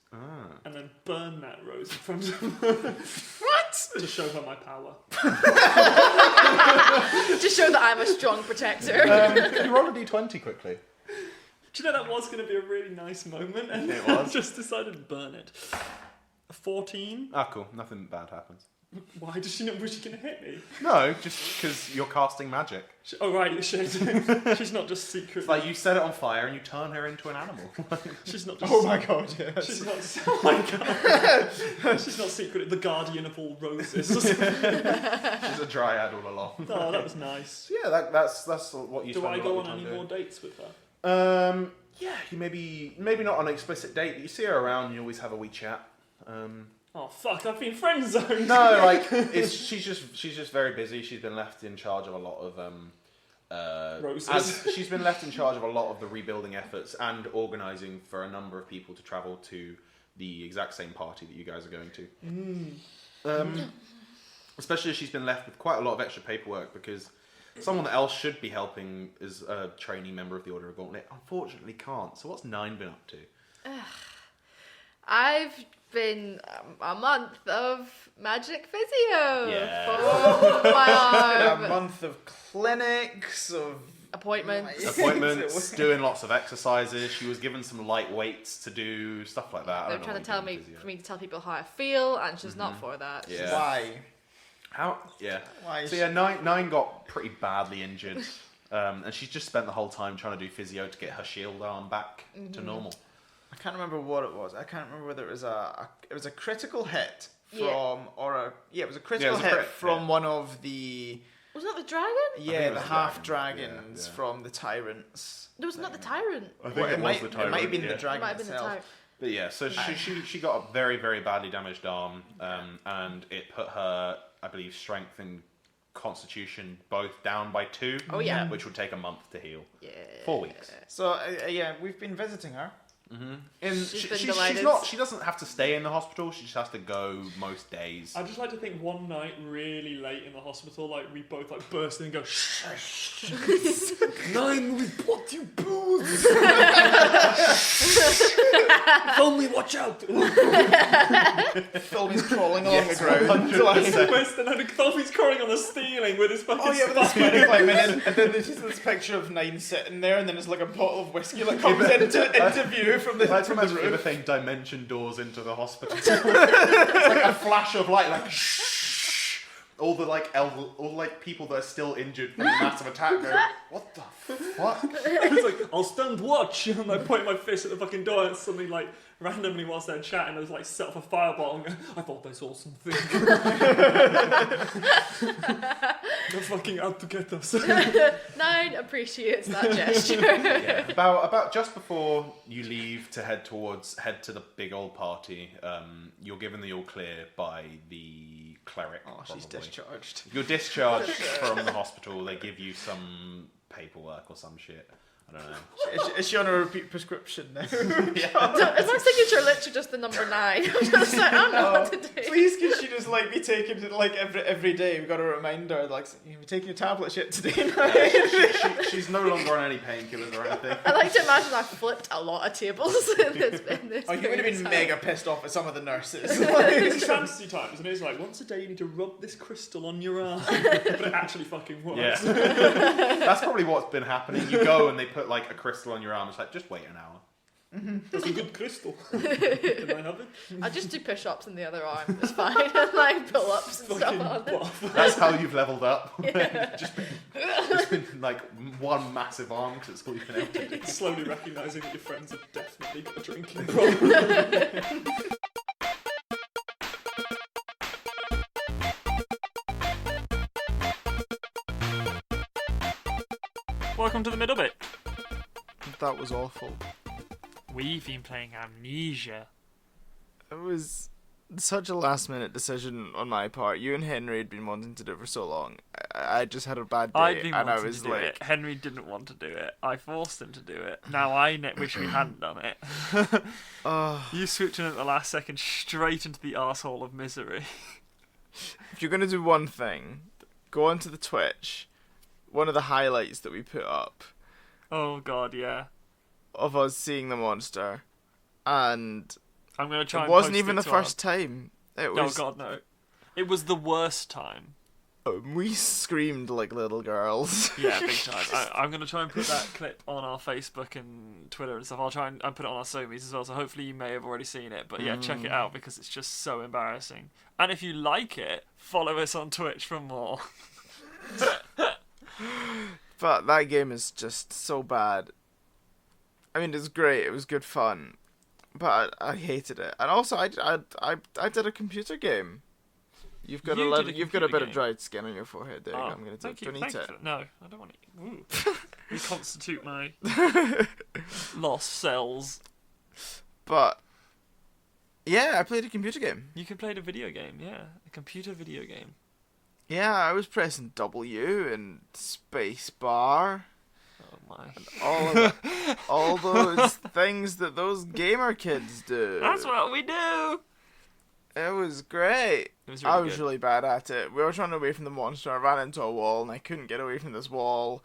And then burn that rose in front of her. What? To show her my power. To show that I'm a strong protector. Can you roll a d20 quickly? Do you know that was going to be a really nice moment? And It was. I just decided to burn it. 14. Ah, cool. Nothing bad happens. Why does she know was she going to hit me? No, just because you're casting magic. Oh right, shit. She's not just secretly. It's like you set it on fire and you turn her into an animal. She's not just. Oh my god, yes. She's not. Oh my god. She's not secretly the guardian of all roses. She's a dryad all along. Oh, that was nice. Yeah, that's what you. Do spend I a lot go of on time any doing. more dates with her? Yeah, you maybe not on an explicit date, but you see her around and you always have a wee chat. Oh fuck! I've been friend zoned. No, like she's just very busy. She's been left in charge of a lot of Roses. she's been left in charge of a lot of the rebuilding efforts and organising for a number of people to travel to the exact same party that you guys are going to. Especially as she's been left with quite a lot of extra paperwork because someone else should be helping as a trainee member of the Order of Gauntlet unfortunately can't. So what's Nine been up to? I've been a month of magic physio Yeah. for my A arm. month of clinics, of Appointments, doing lots of exercises. She was given some light weights to do, stuff like that. I They're don't know trying what to tell you do me in physio. for me to tell people how I feel, and she's not for that. Yeah. why? How? Yeah. Why? So yeah, Nine got pretty badly injured, and she's just spent the whole time trying to do physio to get her shield arm back to normal. I can't remember what it was. I can't remember whether it was a critical hit from Yeah. it was a critical it was a hit crit, from one of the Was it the dragon? it the was half dragon. dragons Yeah. from the tyrants. No, it was not the tyrant. I think Well, it, was might, the tyrant. It might have been yeah. the It dragon might have been the itself. tyrant. But yeah, so she got a very very badly damaged arm, and it put her, I believe, strength and constitution both down by 2. Oh, yeah. Which would take a month to heal. Yeah. 4 weeks. So yeah, we've been visiting her. And She's been delighted. she doesn't have to stay in the hospital. She just has to go most days. I just like to think one night, really late in the hospital, like we both like burst in and go, shh, shh. Nine, we bought you booze. Only watch out. Philby's crawling along the ground. Western and Thomy's crawling on the ceiling with his fucking Oh yeah, with the spine. spider climb in, and then there's just this picture of Nine sitting there, and then there's like a bottle of whiskey that comes into view from the, I like to from the imagine room. everything dimension doors into the hospital. It's like a flash of light, like shh. All the people that are still injured from the massive attack go, what the fuck? It's like, I'll stand watch, and I point my fist at the fucking door, and suddenly, like, randomly whilst they're chatting, there's like set off a fireball, and go, I thought I saw something. They're fucking out to get us. Nine appreciates that gesture. Yeah. About just before you leave to head to the big old party, you're given the all clear by the cleric. Oh, she's probably. discharged. You're discharged from the hospital. They give you some paperwork or some shit. I don't know. Is she on a repeat prescription now? Is my signature literally just the number 9? I'm just like, I don't know what to do. Please, could she just like be taking it like every day? We've got to remind her, like, you be taking your tablets yet today. She's no longer on any painkillers or anything. I like to imagine I flipped a lot of tables in this Oh, you would have been period of mega pissed off at some of the nurses. It's fantasy times, and it's like once a day you need to rub this crystal on your arm, but it actually fucking works. Yeah. That's probably what's been happening. You go and they put like a crystal on your arm. It's like, just wait an hour. That's a good crystal. Can I have it? I just do push-ups in the other arm. It's fine. And like pull-ups and stuff on it. buff. That's how you've leveled up. just been like one massive arm because it's all you've been able to do. Slowly recognising that your friends have definitely got a drinking problem. Welcome to the middle bit. That was awful. We've been playing Amnesia. It was such a last minute decision on my part. You and Henry had been wanting to do it for so long. I just had a bad day, I'd been and I wanting was to do like, it. Henry didn't want to do it. I forced him to do it. Now I wish we hadn't done it. You swooped in at the last second straight into the arsehole of misery. if you're gonna do one thing, go onto the Twitch. One of the highlights that we put up Oh god, yeah. of us seeing the monster, and I'm gonna try. it and wasn't post even it the to our- first time. It Oh was. god, no. It was the worst time. We screamed like little girls. Yeah, big time. I'm going to try and put that clip on our Facebook and Twitter and stuff. I'll try and put it on our Somies as well, so hopefully you may have already seen it. But yeah, check it out because it's just so embarrassing. And if you like it, follow us on Twitch for more. But that game is just so bad. I mean, it's great. It was good fun, but I hated it. And also, I did a computer game. You've got You did a you've got a bit computer of game? dried skin on your forehead. There you go. Oh, I'm gonna thank do you. it. Thank Don't eat you it. for- No, I don't want to. Ooh. Reconstitute my lost cells. But yeah, I played a computer game. You can play a video game, yeah. A computer video game. Yeah, I was pressing W and space bar. Oh my. All those things that those gamer kids do. That's what we do! It was great. It was I really was good. really bad at it. We were trying to away from the monster. I ran into a wall and I couldn't get away from this wall.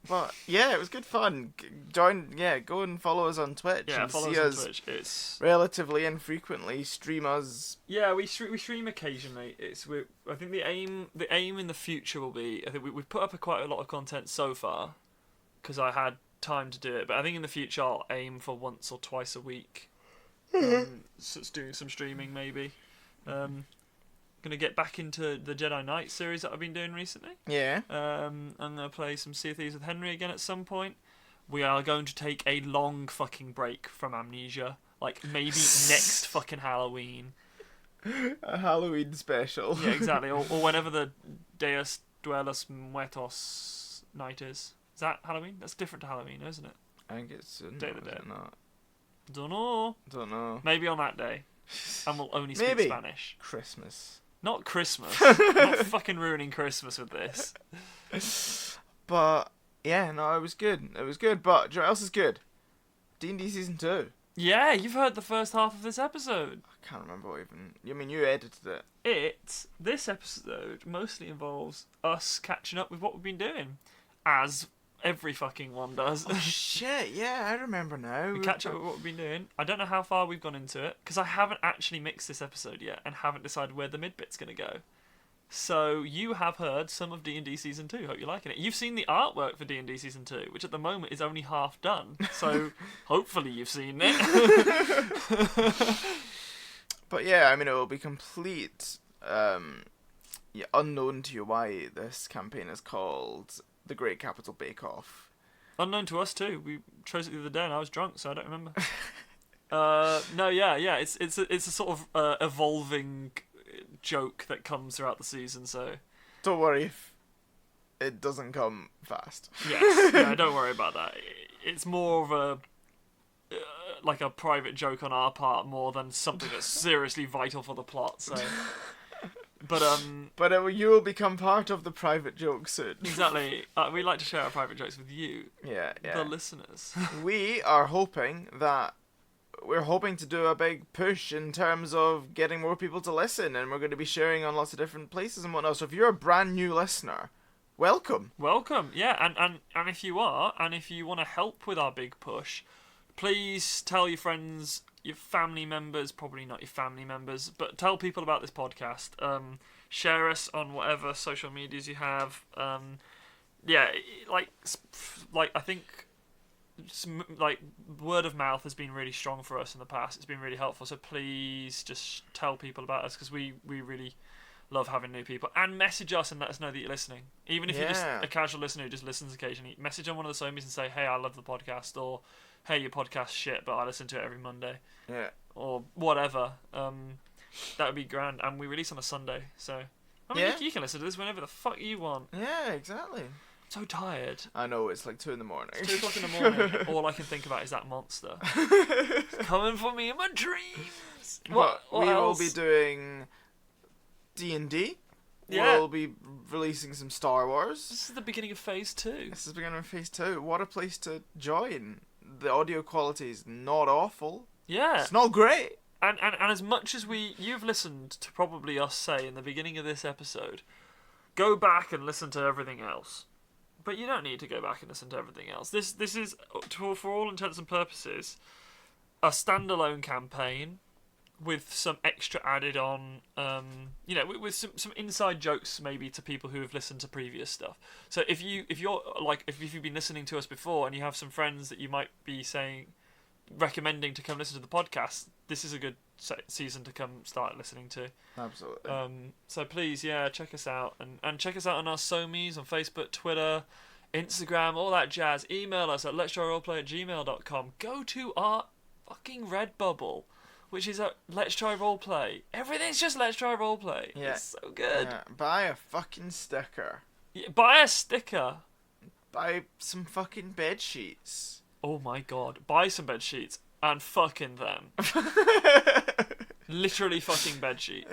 But yeah, it was good fun. Go and follow us on Twitch Yeah, and follow see us on us Twitch. It's relatively infrequently stream us. yeah, we stream occasionally. I think the aim in the future will be. I think we've put up quite a lot of content so far because I had time to do it. But I think in the future I'll aim for once or twice a week. So it's doing some streaming maybe. Gonna get back into the Jedi Knight series that I've been doing recently. Yeah. I'm gonna play some Sea of Thieves with Henry again at some point. We are going to take a long fucking break from Amnesia, like maybe next fucking Halloween. A Halloween special. Yeah, exactly. or whenever the Deus Duelos Muertos night is. Is that Halloween? That's different to Halloween, isn't it? I think it's Day of the Dead. not. Don't know. Don't know. Maybe on that day. And we'll only speak Maybe. Spanish. Christmas. Not Christmas. Not fucking ruining Christmas with this. But yeah, no, it was good. It was good. But do you know what else is good? D&D season 2. Yeah, you've heard the first half of this episode. I can't remember what even. I mean, you edited it. This episode mostly involves us catching up with what we've been doing, as every fucking one does. Oh shit! Yeah, I remember now. We catch up with what we've been doing. I don't know how far we've gone into it because I haven't actually mixed this episode yet and haven't decided where the mid bit's going to go. So you have heard some of D&D season 2. Hope you're liking it. You've seen the artwork for D&D season 2, which at the moment is only half done. So hopefully you've seen it. But yeah, I mean, it will be complete. Unknown to you why this campaign is called The Great Capital Bake Off. Unknown to us too. We chose it the other day and I was drunk, so I don't remember. No, yeah. It's a sort of evolving joke that comes throughout the season. So Don't worry if it doesn't come fast. yes, yeah, don't worry about that. It's more of a like a private joke on our part more than something that's seriously vital for the plot. So But you will become part of the private joke soon. Exactly. We like to share our private jokes with you, the listeners. We're hoping to do a big push in terms of getting more people to listen, and we're going to be sharing on lots of different places and whatnot. So if you're a brand new listener, welcome. Welcome, yeah, and if you are, and if you want to help with our big push, please tell your friends, your family members, probably not your family members, but tell people about this podcast. Share us on whatever social medias you have. Like I think like word of mouth has been really strong for us in the past. It's been really helpful. So please just tell people about us, because we really love having new people, and message us and let us know that you're listening. Even if you're just a casual listener who just listens occasionally, message on one of the Somies and say, hey, I love the podcast, or hey, your podcast shit, but I listen to it every Monday. Yeah. Or whatever. That would be grand. And we release on a Sunday, so I mean, you can listen to this whenever the fuck you want. Yeah, exactly. I'm so tired. I know, it's like 2 in the morning. It's 2 o'clock in the morning. All I can think about is that monster. It's coming for me in my dreams. What we else? will be doing D&D. Yeah. We'll be releasing some Star Wars. This is the beginning of phase 2. This is the beginning of phase 2. What a place to join. The audio quality is not awful. Yeah. It's not great. And as much as you've listened to probably us say in the beginning of this episode, go back and listen to everything else. But you don't need to go back and listen to everything else. This is, for all intents and purposes, a standalone campaign with some extra added on, with some inside jokes maybe to people who have listened to previous stuff. So if you've been listening to us before and you have some friends that you might be recommending to come listen to the podcast, this is a good season to come start listening to. Absolutely. So please, check us out, and check us out on our Somies on Facebook, Twitter, Instagram, all that jazz. Email us at letstryroleplay@gmail.com. Go to our fucking Redbubble, which is at Let's Try Roleplay. Everything's just Let's Try Roleplay. Yeah. It's so good. Yeah. Buy a fucking sticker. Yeah, buy a sticker. Buy some fucking bed sheets. Oh my god. Buy some bed sheets and fucking them. Literally fucking bed sheets.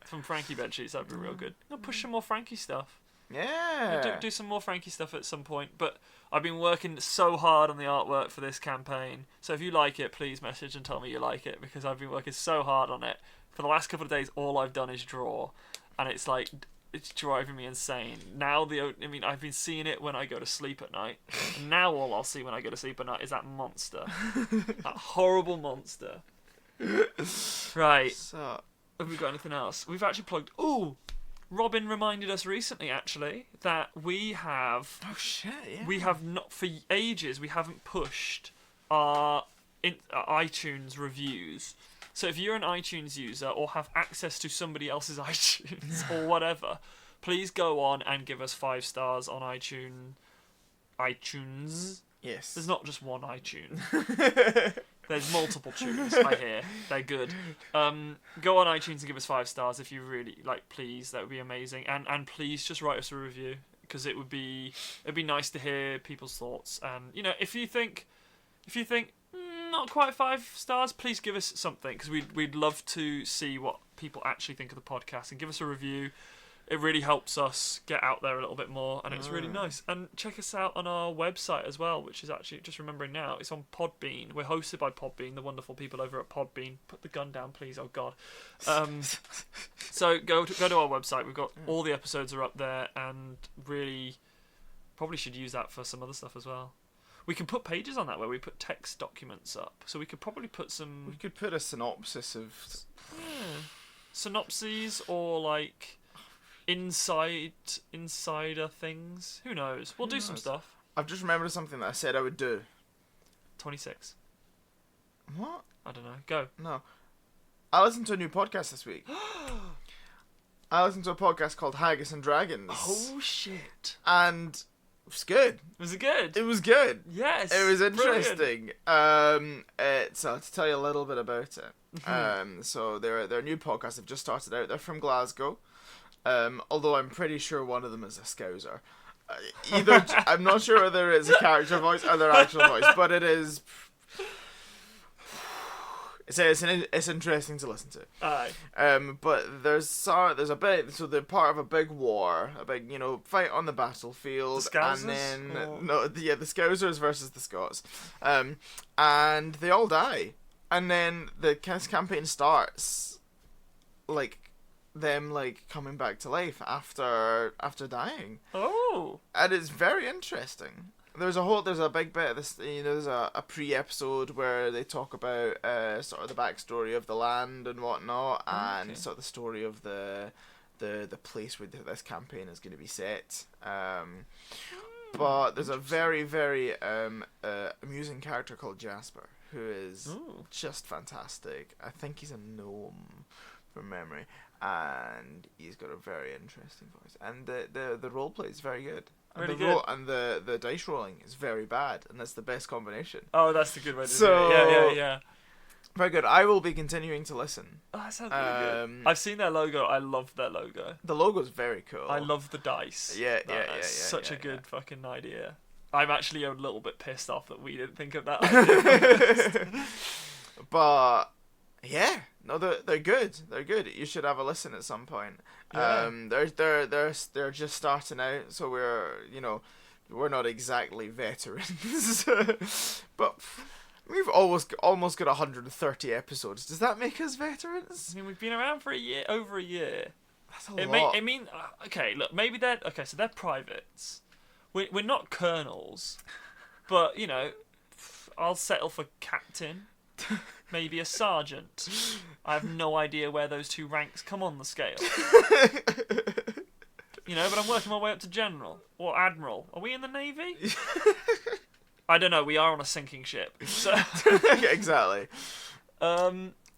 From Frankie bed sheets, that'd be real good. I'll push some more Frankie stuff. Yeah. Do some more Frankie stuff at some point. But I've been working so hard on the artwork for this campaign. So if you like it, please message and tell me you like it, because I've been working so hard on it. For the last couple of days, all I've done is draw. And it's driving me insane. Now I've been seeing it when I go to sleep at night. And now all I'll see when I go to sleep at night is that monster. That horrible monster. Right. So, have we got anything else? We've actually plugged... Ooh! Robin reminded us recently, actually, that we have... Oh, shit, yeah. We have not... For ages, we haven't pushed our iTunes reviews. So if you're an iTunes user or have access to somebody else's iTunes or whatever, please go on and give us 5 stars on iTunes. Yes. There's not just one iTunes. There's multiple tunes, I hear. They're good. Go on iTunes and give us 5 stars if you really like. Please, that would be amazing. And please just write us a review, because it'd be nice to hear people's thoughts. And if you think not quite 5 stars, please give us something, because we'd love to see what people actually think of the podcast, and give us a review. It really helps us get out there a little bit more, and it's really nice. And check us out on our website as well, which is actually, just remembering now, it's on Podbean. We're hosted by Podbean, the wonderful people over at Podbean. Put the gun down, please. Oh God. So go to our website. We've got all the episodes are up there, and really probably should use that for some other stuff as well. We can put pages on that where we put text documents up, so we could probably put some. We could put a synopsis of synopses, or like insider things. Who knows? We'll do some stuff. I've just remembered something that I said I would do. 26. What? I don't know. Go. No. I listened to a new podcast this week. I listened to a podcast called Haggis and Dragons. Oh shit. And it was good. Was it good? It was good. Yes. It was interesting. Brilliant. So to tell you a little bit about it. So they're a new podcast. They've just started out. They're from Glasgow. Although I'm pretty sure one of them is a Scouser. Either I'm not sure whether it's a character voice or their actual voice, but it is It's interesting to listen to. Aye. But there's a bit, so they're part of a big war, a big fight on the battlefield, The Scousers? and then Or- the Scousers versus the Scots, and they all die, and then the campaign starts, like them coming back to life after dying, Oh. and it's very interesting. There's a big bit of this, there's a pre-episode where they talk about sort of the backstory of the land and whatnot, and Okay. sort of the story of the place where this campaign is going to be set. But there's a very, very amusing character called Jasper, who is Ooh. just fantastic. I think he's a gnome from memory, and he's got a very interesting voice, and the role play is very good. And Really the good. and the dice rolling is very bad, and that's the best combination. Oh, that's the good way to So- do it. Yeah. Very good. I will be continuing to listen. Oh, that sounds really good. Um, I've seen their logo. I love their logo. The logo's very cool. I love the dice. Yeah, That's such yeah, a good yeah. fucking idea. I'm actually a little bit pissed off that we didn't think of that idea. But yeah, no, they're good. They're good. You should have a listen at some point. Yeah. They're just starting out, so we're not exactly veterans, but we've almost got 130 episodes. Does that make us veterans? I mean, we've been around for over a year. That's a It lot. okay. Look, maybe so they're privates. We're not colonels, but I'll settle for captain, maybe a sergeant. I have no idea where those two ranks come on the scale. But I'm working my way up to general or admiral. Are we in the navy? I don't know. We are on a sinking ship. So, Exactly.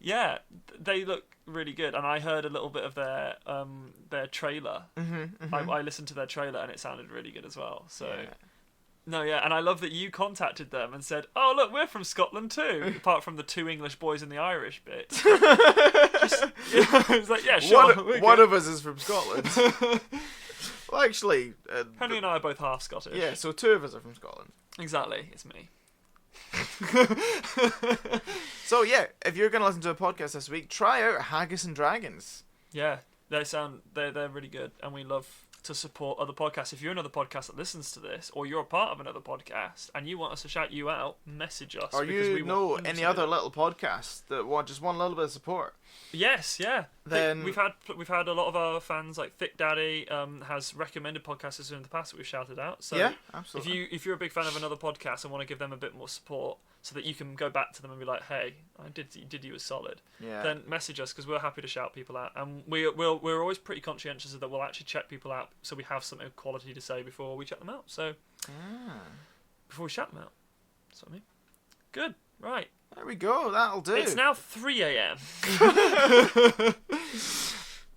yeah, they look really good, and I heard a little bit of their trailer. I listened to their trailer, and it sounded really good as well. So. Yeah. No, yeah, and I love that you contacted them and said, "Oh, look, we're from Scotland too." Apart from the two English boys and the Irish bit. It's like, yeah, sure. One of us is from Scotland. Well, actually, Henry and I are both half Scottish. yeah, so two of us are from Scotland. Exactly, it's me. So yeah, if you're gonna listen to a podcast this week, try out Haggis and Dragons. Yeah, they're really good, and we love to support other podcasts. If you're another podcast that listens to this, or you're a part of another podcast and you want us to shout you out, message us. Or because you we know want any to other do it. little podcasts that want just one little bit of support? Yes, yeah. Then- we've had a lot of our fans, like Thick Daddy has recommended podcasts in the past that we've shouted out. So yeah, absolutely. if you're a big fan of another podcast and want to give them a bit more support, so that you can go back to them and be like, "Hey, I did you a solid," yeah. then message us, because we're happy to shout people out, and we're always pretty conscientious of that. We'll actually check people out, so we have something of quality to say before we check them out. So before we shout them out, that's what I mean. Good, right. There we go. That'll do. It's now 3 a.m.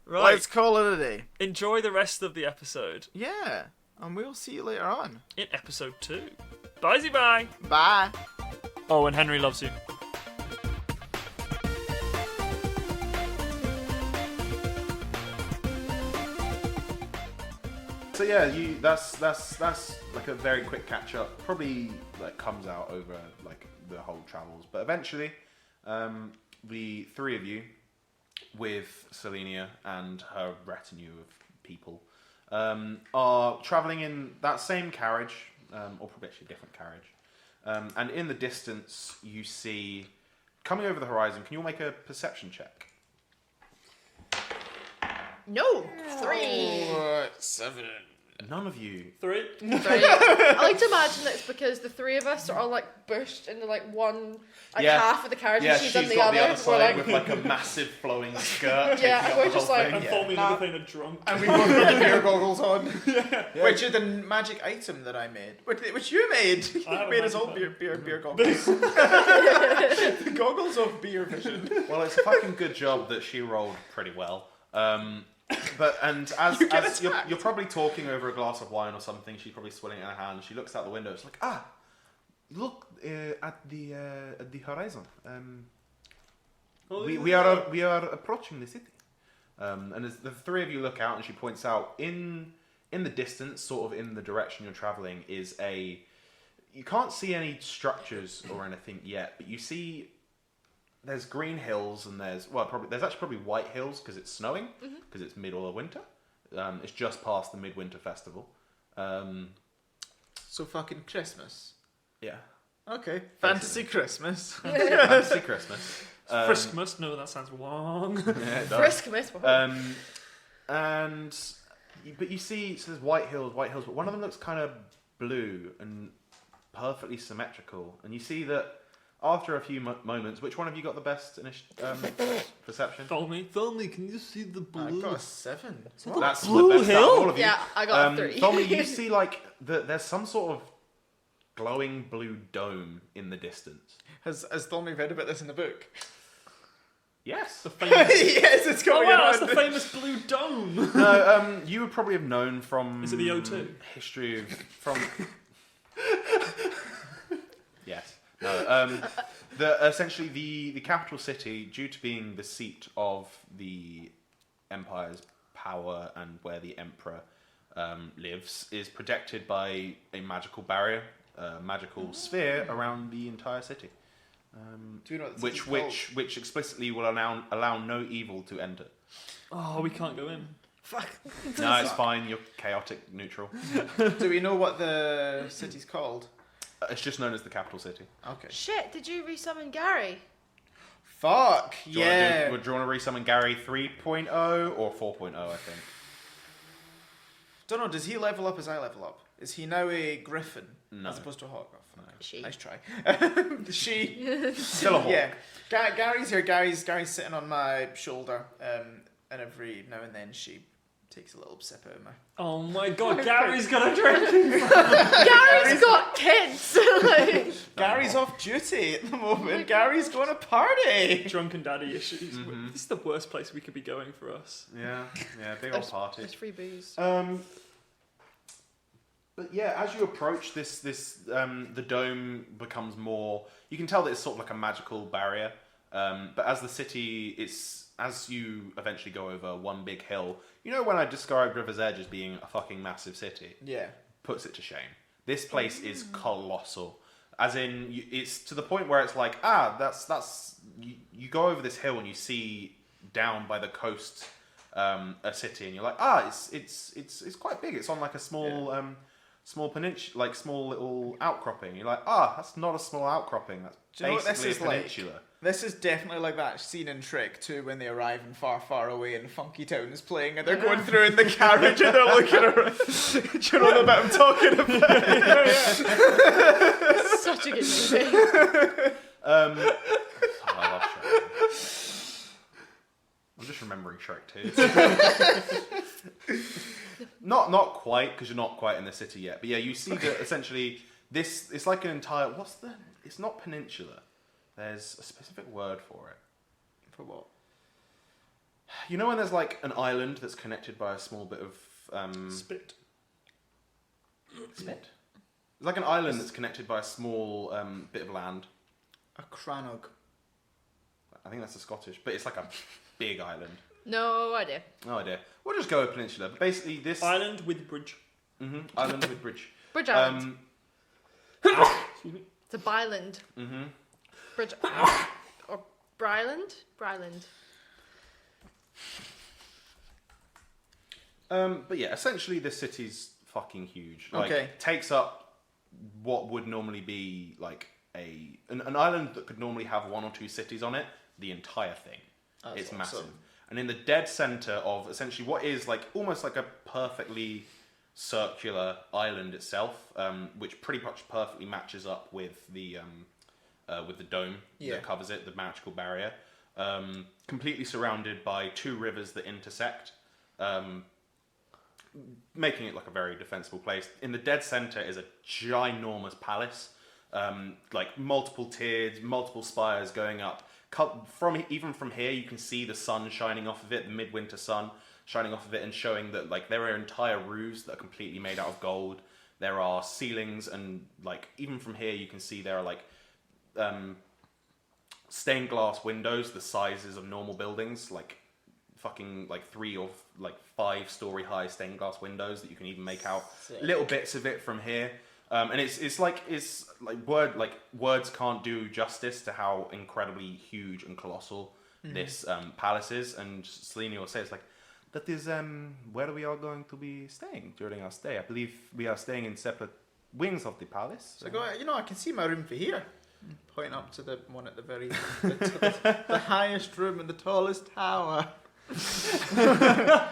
Right. Let's call it a day. Enjoy the rest of the episode Yeah, and we'll see you later on. in episode 2. Bye. Bye. Oh, and Henry loves you. So yeah, that's like a very quick catch up. Probably comes out over the whole travels, but eventually, the three of you, with Selenia and her retinue of people, are traveling in that same carriage, or probably actually a different carriage. And in the distance, you see coming over the horizon. Can you all make a perception check? No, 3. 7. None of you. 3. 3. I like to imagine that it's because the three of us are all pushed into one Yeah. half of the carriage, Yeah, and she's on she's the got other. the other We're side with a massive flowing skirt. Yeah, taking up we're the just whole like- thing. And Paul, me Nah. the thing are drunk. And we both got the beer goggles on. Which are the magic item that I made. Which you made. I have You a made us magic all item. beer goggles. The goggles of beer vision. Well, it's a fucking good job that she rolled pretty well. But as You get you're attacked. probably talking over a glass of wine or something, she's probably swilling it in her hand. She looks out the window. It's like, look at the horizon. We are approaching the city. And as the three of you look out, and she points out in the distance, sort of in the direction you're traveling, is you can't see any structures or anything yet, but you see there's green hills and there's actually probably white hills because it's snowing because it's middle of winter. It's just past the Midwinter Festival. So fucking Christmas. Yeah. Okay. Fantasy Christmas. Fantasy Christmas. Friskmas? No, that sounds wrong. Yeah, it does. Christmas. But you see, so there's white hills, but one of them looks kind of blue and perfectly symmetrical. And you see that after a few moments, which one of you got the best perception? Tholme, can you see the I blue? got a 7. That's Blue the best out of hill? all of you. Yeah, I got a 3. Tholme, you see like there's some sort of glowing blue dome in the distance. Has Tholme read about this in the book? Yes. The famous... Yes, it's Oh coming wow, out. that's the famous blue dome. No, you would probably have known from. Is it the O2? History from. Yes. No. Essentially the capital city, due to being the seat of the empire's power and where the emperor lives, is protected by a magical barrier, a magical sphere around the entire city. Do you know what the city's called? Which explicitly will allow no evil to enter. Oh, we can't go in. Fuck. No, it's fine. You're chaotic neutral. Do we know what the city's called? It's just known as the capital city. Okay. Shit, did you resummon Gary? Fuck. Do you Yeah. want to resummon Gary 3.0 or 4.0? I think. Don't know. Does he level up as I level up? Is he now a griffin No. as opposed to a hawk? Oh, fuck. She. Nice try. She. Still a hawk. Yeah. Gary's here. Gary's sitting on my shoulder. And every now and then she takes a little sip out of my. Oh my god, Gary's gonna drink. Gary's got kids! Like, Gary's off duty at the moment. Gary's going to party. Drunken daddy issues. Mhm. This is the worst place we could be going for us. Yeah, big old party. there's free booze. But yeah, as you approach this, the dome becomes more. You can tell that it's sort of like a magical barrier. But as the city, as you eventually go over one big hill. You know when I described River's Edge as being a fucking massive city? Yeah. Puts it to shame. This place is colossal. As in, it's to the point where it's like, that's you go over this hill and you see down by the coast a city, and you're like, it's quite big. It's on like a small small peninsula, like small little outcropping. You're like, that's not a small outcropping. That's Do you know what this basically is a like? peninsula. This is definitely like that scene in Trick 2 when they arrive in Far, Far Away and Funky Town is playing and they're going through in the carriage and they're looking around. Do you know the bit I'm talking about? Such a good movie. I love Shrek. I'm just remembering Shrek 2. Not quite, because you're not quite in the city yet. But yeah, you see that essentially it's like an entire. It's not peninsula. There's a specific word for it. For what? You know when there's like an island that's connected by a small bit of Spit. spit? It's like an island that's connected by a small bit of land. A cranog. I think that's a Scottish, but it's like a big island. No idea. No idea. We'll just go with peninsula. But basically, this Island with bridge. island with bridge. Bridge Island. Excuse me. It's a byland. Bridge. Or Bryland? Bryland. But yeah, essentially, this city's fucking huge. Like, Okay. takes up what would normally be like an island that could normally have one or two cities on it. The entire thing. That's It's awesome. massive. And in the dead center of essentially what is like almost like a perfectly circular island itself, which pretty much perfectly matches up with the dome Yeah. that covers it, the magical barrier. Completely surrounded by two rivers that intersect, making it like a very defensible place. In the dead center is a ginormous palace, like multiple tiers, multiple spires going up. Even from here, you can see the sun shining off of it, the midwinter sun shining off of it, and showing that like there are entire roofs that are completely made out of gold. There are ceilings, and like even from here, you can see there are like stained glass windows the sizes of normal buildings, like fucking like 3 or like 5 story high stained glass windows that you can even make out Sick. little bits of it from here. And it's like words can't do justice to how incredibly huge and colossal this palace is. And Selene will say it's like, that is where we are going to be staying during our stay. I believe we are staying in separate wings of the palace. So I can see my room for here. Point up to the one at the very the highest room in the tallest tower.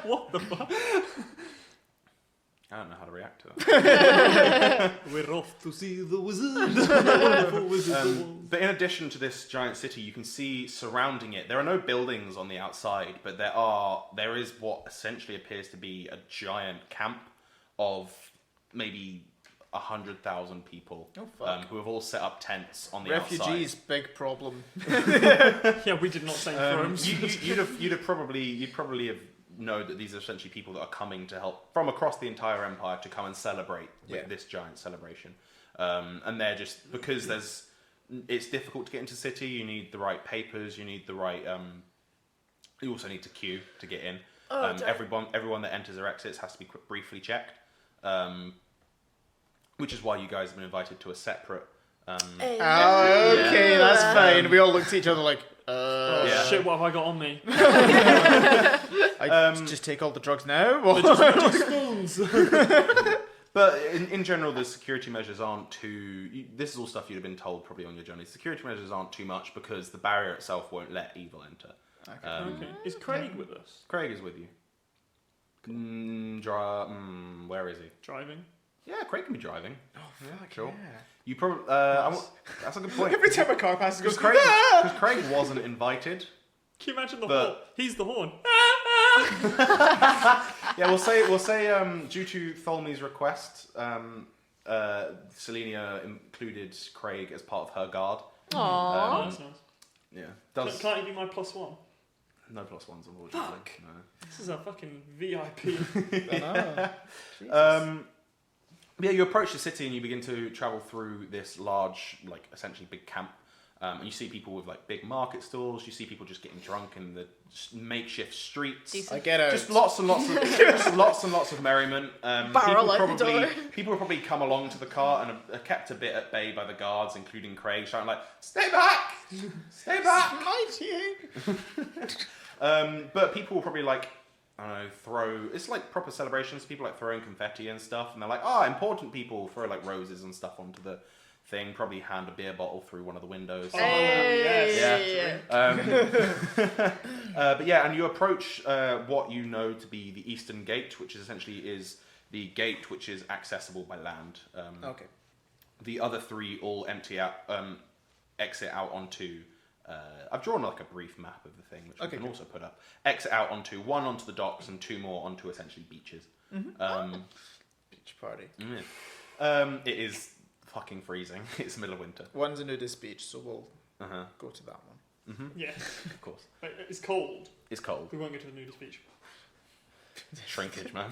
What the fuck? I don't know how to react to that. We're off to see the wizard. The wonderful wizard. of Oz. But in addition to this giant city, you can see surrounding it, there are no buildings on the outside, but there is what essentially appears to be a giant camp of maybe 100,000 people who have all set up tents on the outside. Refugees, big problem. Yeah, we did not say thrones. You'd probably have know that these are essentially people that are coming to help from across the entire empire to come and celebrate with this giant celebration. And they're just because it's difficult to get into the city. You need the right papers. You need the right. You also need to queue to get in. Everyone that enters or exits has to be briefly checked. Which is why you guys have been invited to a separate. Okay, that's fine. We all looked at each other like, Shit, what have I got on me? just take all the drugs now? Or? Just spoons. But in general, the security measures aren't too. This is all stuff you'd have been told probably on your journey. Security measures aren't too much because the barrier itself won't let evil enter. Okay. Is Craig with us? Craig is with you. Where is he? Driving? Yeah, Craig can be driving. Oh, fuck, Sure. yeah. You probably. That's a good point. Every time a car passes, it goes, Because Craig wasn't invited. Can you imagine the But- horn? He's the horn. Yeah, we'll say due to Tholme's request, Selenia included Craig as part of her guard. Aww. Oh, that's nice. Yeah, Can't he be my +1? no +1s unfortunately. Fuck. No. This is a fucking VIP. Yeah, you approach the city and you begin to travel through this large, like essentially big camp. And you see people with like big market stalls. You see people just getting drunk in the makeshift streets. Decent. I get out. Just lots and lots of merriment. Barrel out the door. People will probably come along to the car and are kept a bit at bay by the guards, including Craig, shouting like, "Stay back! Stay back!" But people will probably like, I don't know, throw. It's like proper celebrations. People like throwing confetti and stuff, and they're like, important people throw like roses and stuff onto the thing. Probably hand a beer bottle through one of the windows. Hey. But yeah, and you approach what you know to be the Eastern Gate, which is essentially is the gate which is accessible by land. Okay. The other three all exit out onto. I've drawn like a brief map of the thing, which we can also put up. Exit out onto one onto the docks and two more onto essentially beaches. Beach party. It is fucking freezing. It's the middle of winter. One's a nudist beach, so we'll go to that one. Yeah. Of course. It's cold. It's cold. We won't go to the nudist beach. Shrinkage, man.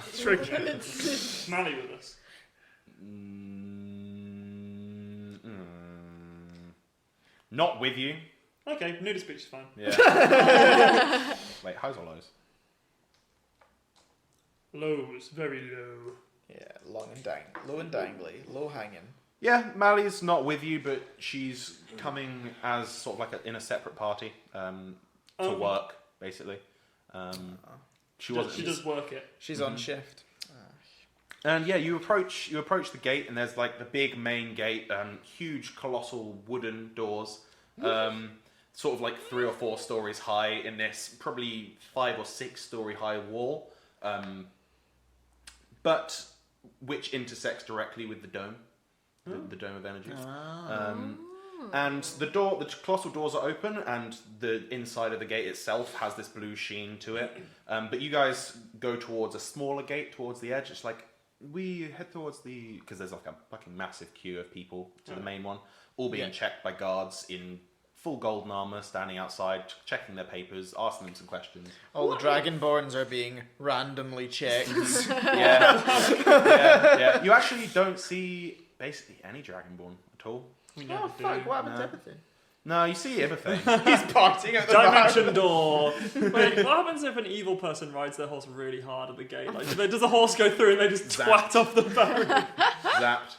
Mally with us. Not with you. Okay, nudist beach is fine. Yeah. Wait, highs or lows? Lows, very low. Yeah, low and dangly, low hanging. Yeah, Mally's not with you, but she's coming as sort of like in a separate party to work, basically. She does work it. She's on shift. And yeah, you approach the gate, and there's like the big main gate, huge, colossal wooden doors, sort of like 3 or 4 stories high in this probably 5 or 6 story high wall, but which intersects directly with the dome, the dome of energy. And the colossal doors are open, and the inside of the gate itself has this blue sheen to it. But you guys go towards a smaller gate towards the edge. It's like we head towards because there's like a fucking massive queue of people to the main one, all being checked by guards in full golden armor, standing outside, checking their papers, asking them some questions. All the Dragonborns are being randomly checked. Yeah. You actually don't see basically any Dragonborn at all. We never do. What happened to everything? No, you see everything. He's partying at the bar. Dimension door. Wait, what happens if an evil person rides their horse really hard at the gate? Like, does the horse go through and they just twat off the barrier? Zapped.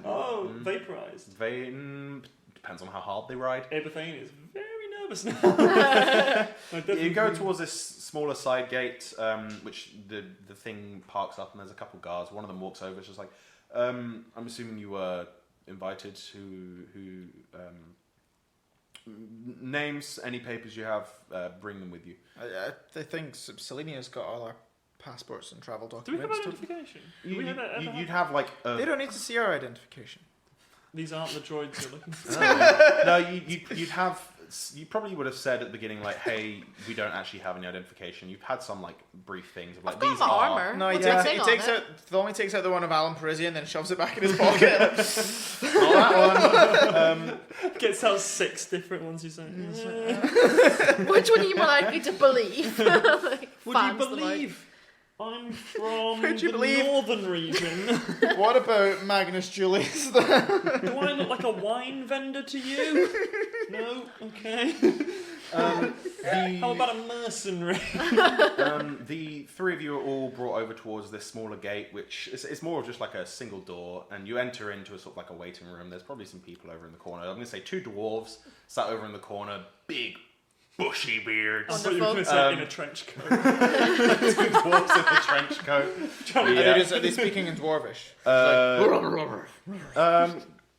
Oh, vaporized. Depends on how hard they ride. Eberthane is very nervous now. You go towards this smaller side gate, which the thing parks up, and there's a couple guards. One of them walks over. It's just like, I'm assuming you were invited. Who names, any papers you have, bring them with you. I think Selenia's got all our passports and travel Do we have documents. identification? Do we ever You'd have like They don't need to see our identification. These aren't the droids you're looking for. no, you'd have. You probably would have said at the beginning, like, "Hey, we don't actually have any identification." You've had some like brief things of like I've got these my are. armor. No, he What's that takes, he thing takes on out. Tholme takes out the one of Alan Parisian and then shoves it back in his pocket. Not that one. Gets out 6 different ones. You say. it? Which one are you more likely to believe? Like, Would you fans them out. believe? I'm from Would you the believe? northern region. What about Magnus Julius? Do I look like a wine vendor to you? No? Okay. How about a mercenary? The three of you are all brought over towards this smaller gate, which is more of just like a single door, and you enter into a sort of like a waiting room. There's probably some people over in the corner. I'm going to say 2 dwarves sat over in the corner, big, bushy beards. I thought you were going to say in a trench coat. 2 dwarves in a trench coat. Are they speaking in Dwarvish?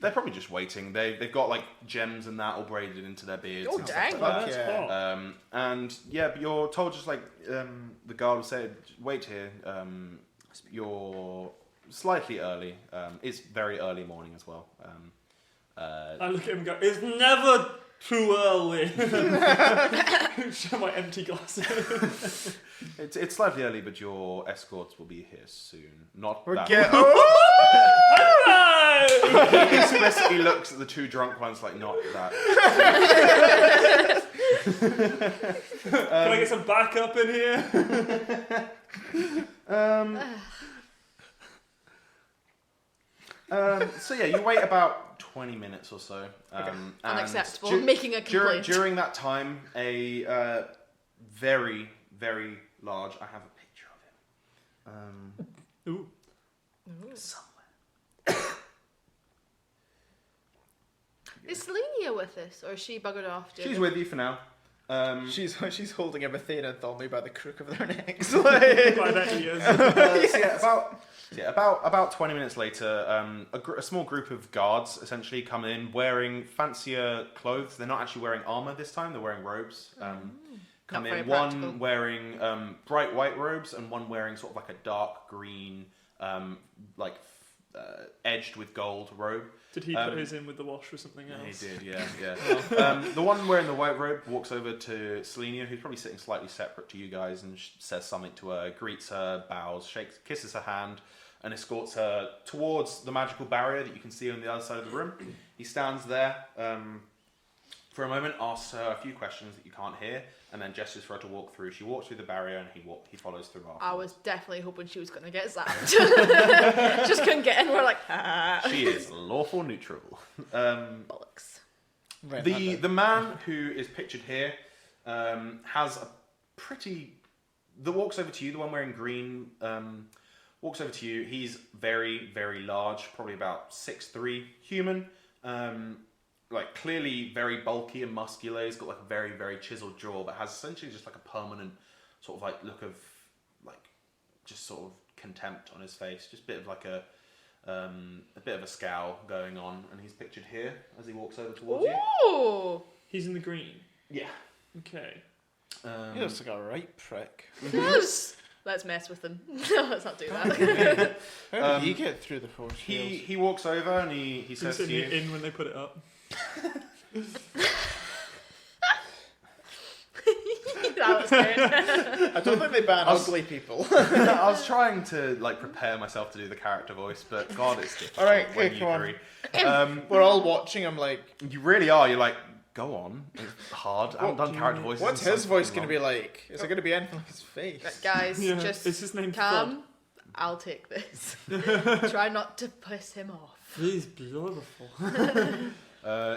They're probably just waiting. They've got like gems and that all braided into their beards. Oh, and dang. Stuff like that. That's Yeah. hot. And yeah, but you're told just like the guard will say, wait here. You're slightly early. It's very early morning as well. I look at him and go, it's never too early. Show my empty glasses. It's slightly early, but your escorts will be here soon. Not that. He explicitly looks at the 2 drunk ones like, not that. Can I get some backup in here? So yeah, you wait about 20 minutes or so. And Unacceptable. Making a complaint. During that time, a very, very large. I have a picture of him. Ooh. Somewhere. Is Selenia with us, or is she buggered off? She's with you for now. She's holding Eberthane and Tholme by the crook of their necks. By that he is. About 20 minutes later, a small group of guards essentially come in wearing fancier clothes. They're not actually wearing armor this time; they're wearing robes. Come Not very in, one practical. wearing bright white robes and one wearing sort of like a dark green, edged with gold robe. Did he put his in with the wash or something else? He did, yeah. The one wearing the white robe walks over to Selenia, who's probably sitting slightly separate to you guys, and says something to her, greets her, bows, kisses her hand, and escorts her towards the magical barrier that you can see on the other side of the room. He stands there for a moment, asks her a few questions that you can't hear, and then gestures for her to walk through. She walks through the barrier, and he follows through afterwards. I was definitely hoping she was going to get zapped. Just couldn't get in. We're like, She is lawful neutral. bollocks. The man who is pictured here has a pretty... That walks over to you, the one wearing green, walks over to you. He's very, very large, probably about 6'3", human. Like clearly very bulky and muscular. He's got like a very, very chiseled jaw, but has essentially just like a permanent sort of like look of like just sort of contempt on his face. Just a bit of like a bit of a scowl going on, and he's pictured here as he walks over towards you. Ooh. He's in the green. Yeah. Okay. He looks like a right prick. Yes. Let's mess with him. No, let's not do that. How did he get through the force field? He walks over and he He was says to sitting you, in when they put it up. That was great. I don't think they ban ugly people. I was trying to like prepare myself to do the character voice, but God, it's difficult. All right, when okay, you come on. agree. We're all watching him like, You really are. You're like, go on. It's hard. I haven't done character voices. what's in his so voice fucking going to long. be like? Is it going to be anything like his face? Right, guys, Yeah. just Is his name calm. I'll take this. Try not to piss him off. He's beautiful.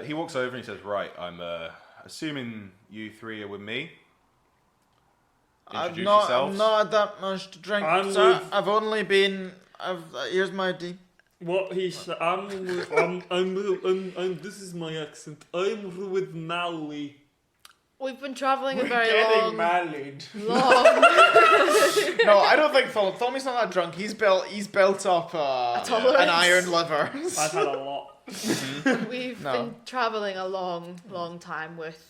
He walks over and he says, "Right, I'm assuming you 3 are with me. Introduce yourselves." I've not had that much to drink, I'm sir. with- I've only been. Here's my ID. What he said, this is my accent. I'm with Mally. We've been traveling a very long. married. Long. No, I don't think Thomy's not that drunk. He's built up tolerance. an iron liver. I've had a lot. We've No. been traveling a long, long time with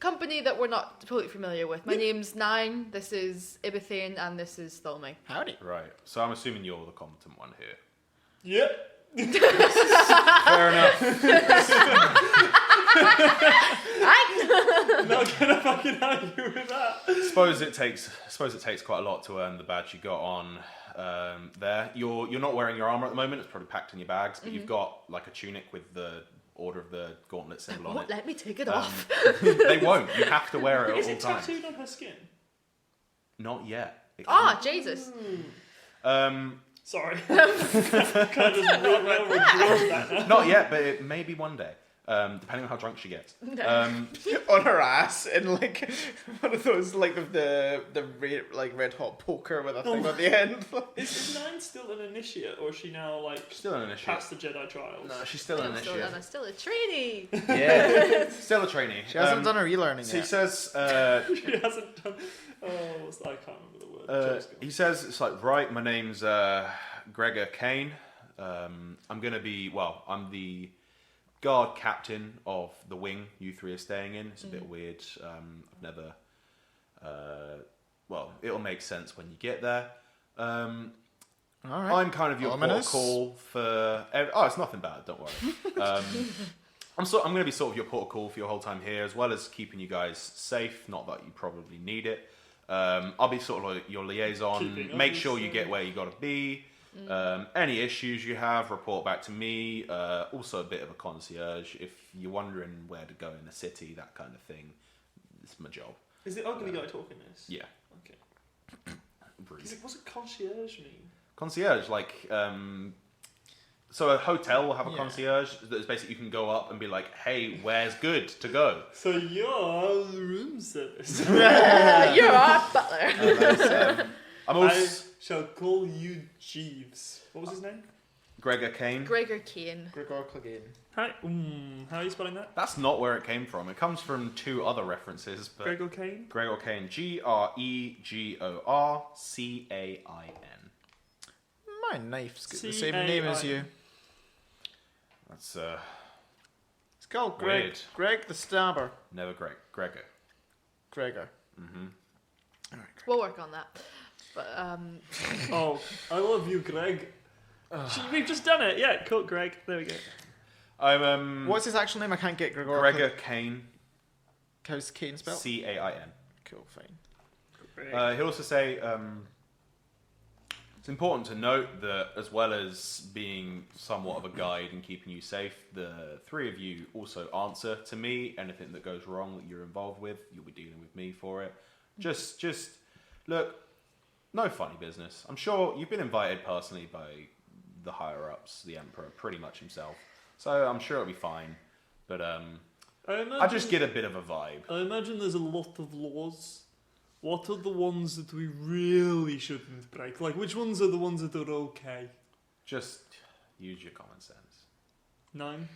company that we're not totally familiar with. My name's Nine. This is Ibethane, and this is Tholme. Howdy. Right. So I'm assuming you're the competent one here. Yep. Fair enough. Not gonna fucking argue with that. Suppose it takes quite a lot to earn the badge you got on there. You're not wearing your armor at the moment. It's probably packed in your bags, but you've got like a tunic with the Order of the Gauntlet symbol on Won't it. let me take it off. They won't. You have to wear it Is at it all times. tattooed on her skin? Not yet. It Ah, Jesus. Sorry. Kind of that now. not yet, but it may be one day, depending on how drunk she gets. On her ass in like one of those like the red hot poker with a thing on the end. Is Nine still an initiate, or is she now like Still an initiate. past the Jedi trials? No, she's still an I'm initiate. still a trainee. Yeah, still a trainee. She hasn't done her e-learning So he yet. says, She hasn't done. Oh, I can't remember the word. he says, it's like, right, my name's Gregor Kane. I'm gonna be, I'm the guard captain of the wing you three are staying in. It's a bit weird. I've never, it'll make sense when you get there. All right. I'm kind of your Ominous. port of call for. It's nothing bad. Don't worry. I'm going to be sort of your port of call for your whole time here, as well as keeping you guys safe. Not that you probably need it. I'll be sort of like your liaison. Keeping Make up sure with you get where you got to be. Any issues you have, report back to me. Also, a bit of a concierge if you're wondering where to go in the city, that kind of thing. It's my job. Is the ugly guy talking this? Yeah. Okay. Rude. What's a concierge mean? Concierge, like, so a hotel will have a Yeah. concierge that is basically you can go up and be like, hey, where's good to go? So you're the room service. You're our butler. I'm I also shall call you Jeeves. What was his name? Gregor Kane. Gregor Kane. Gregor Clegane. Hi. How are you spelling that? That's not where it came from. It comes from two other references, but Gregor Kane. Gregor Kane, GREGORCAIN. My knife's got the same name as you. That's It's called Greg. Weird. Greg the Stabber. never Gregor. Gregor. We'll work on that. But Oh, I love you, Greg. We've just done it. Yeah, cool, Greg. There we go. I'm What's his actual name? I can't get Gregor. Gregor Kane, How's Kane spelled? CAIN. Cool, fine. He'll also say it's important to note that as well as being somewhat of a guide and keeping you safe, the three of you also answer to me. Anything that goes wrong that you're involved with, you'll be dealing with me for it. Just look, no funny business. I'm sure you've been invited personally by the higher ups, the Emperor, pretty much himself. So I'm sure it'll be fine. But I just get a bit of a vibe. I imagine there's a lot of laws. What are the ones that we really shouldn't break? Like, which ones are the ones that are okay? Just use your common sense. 9.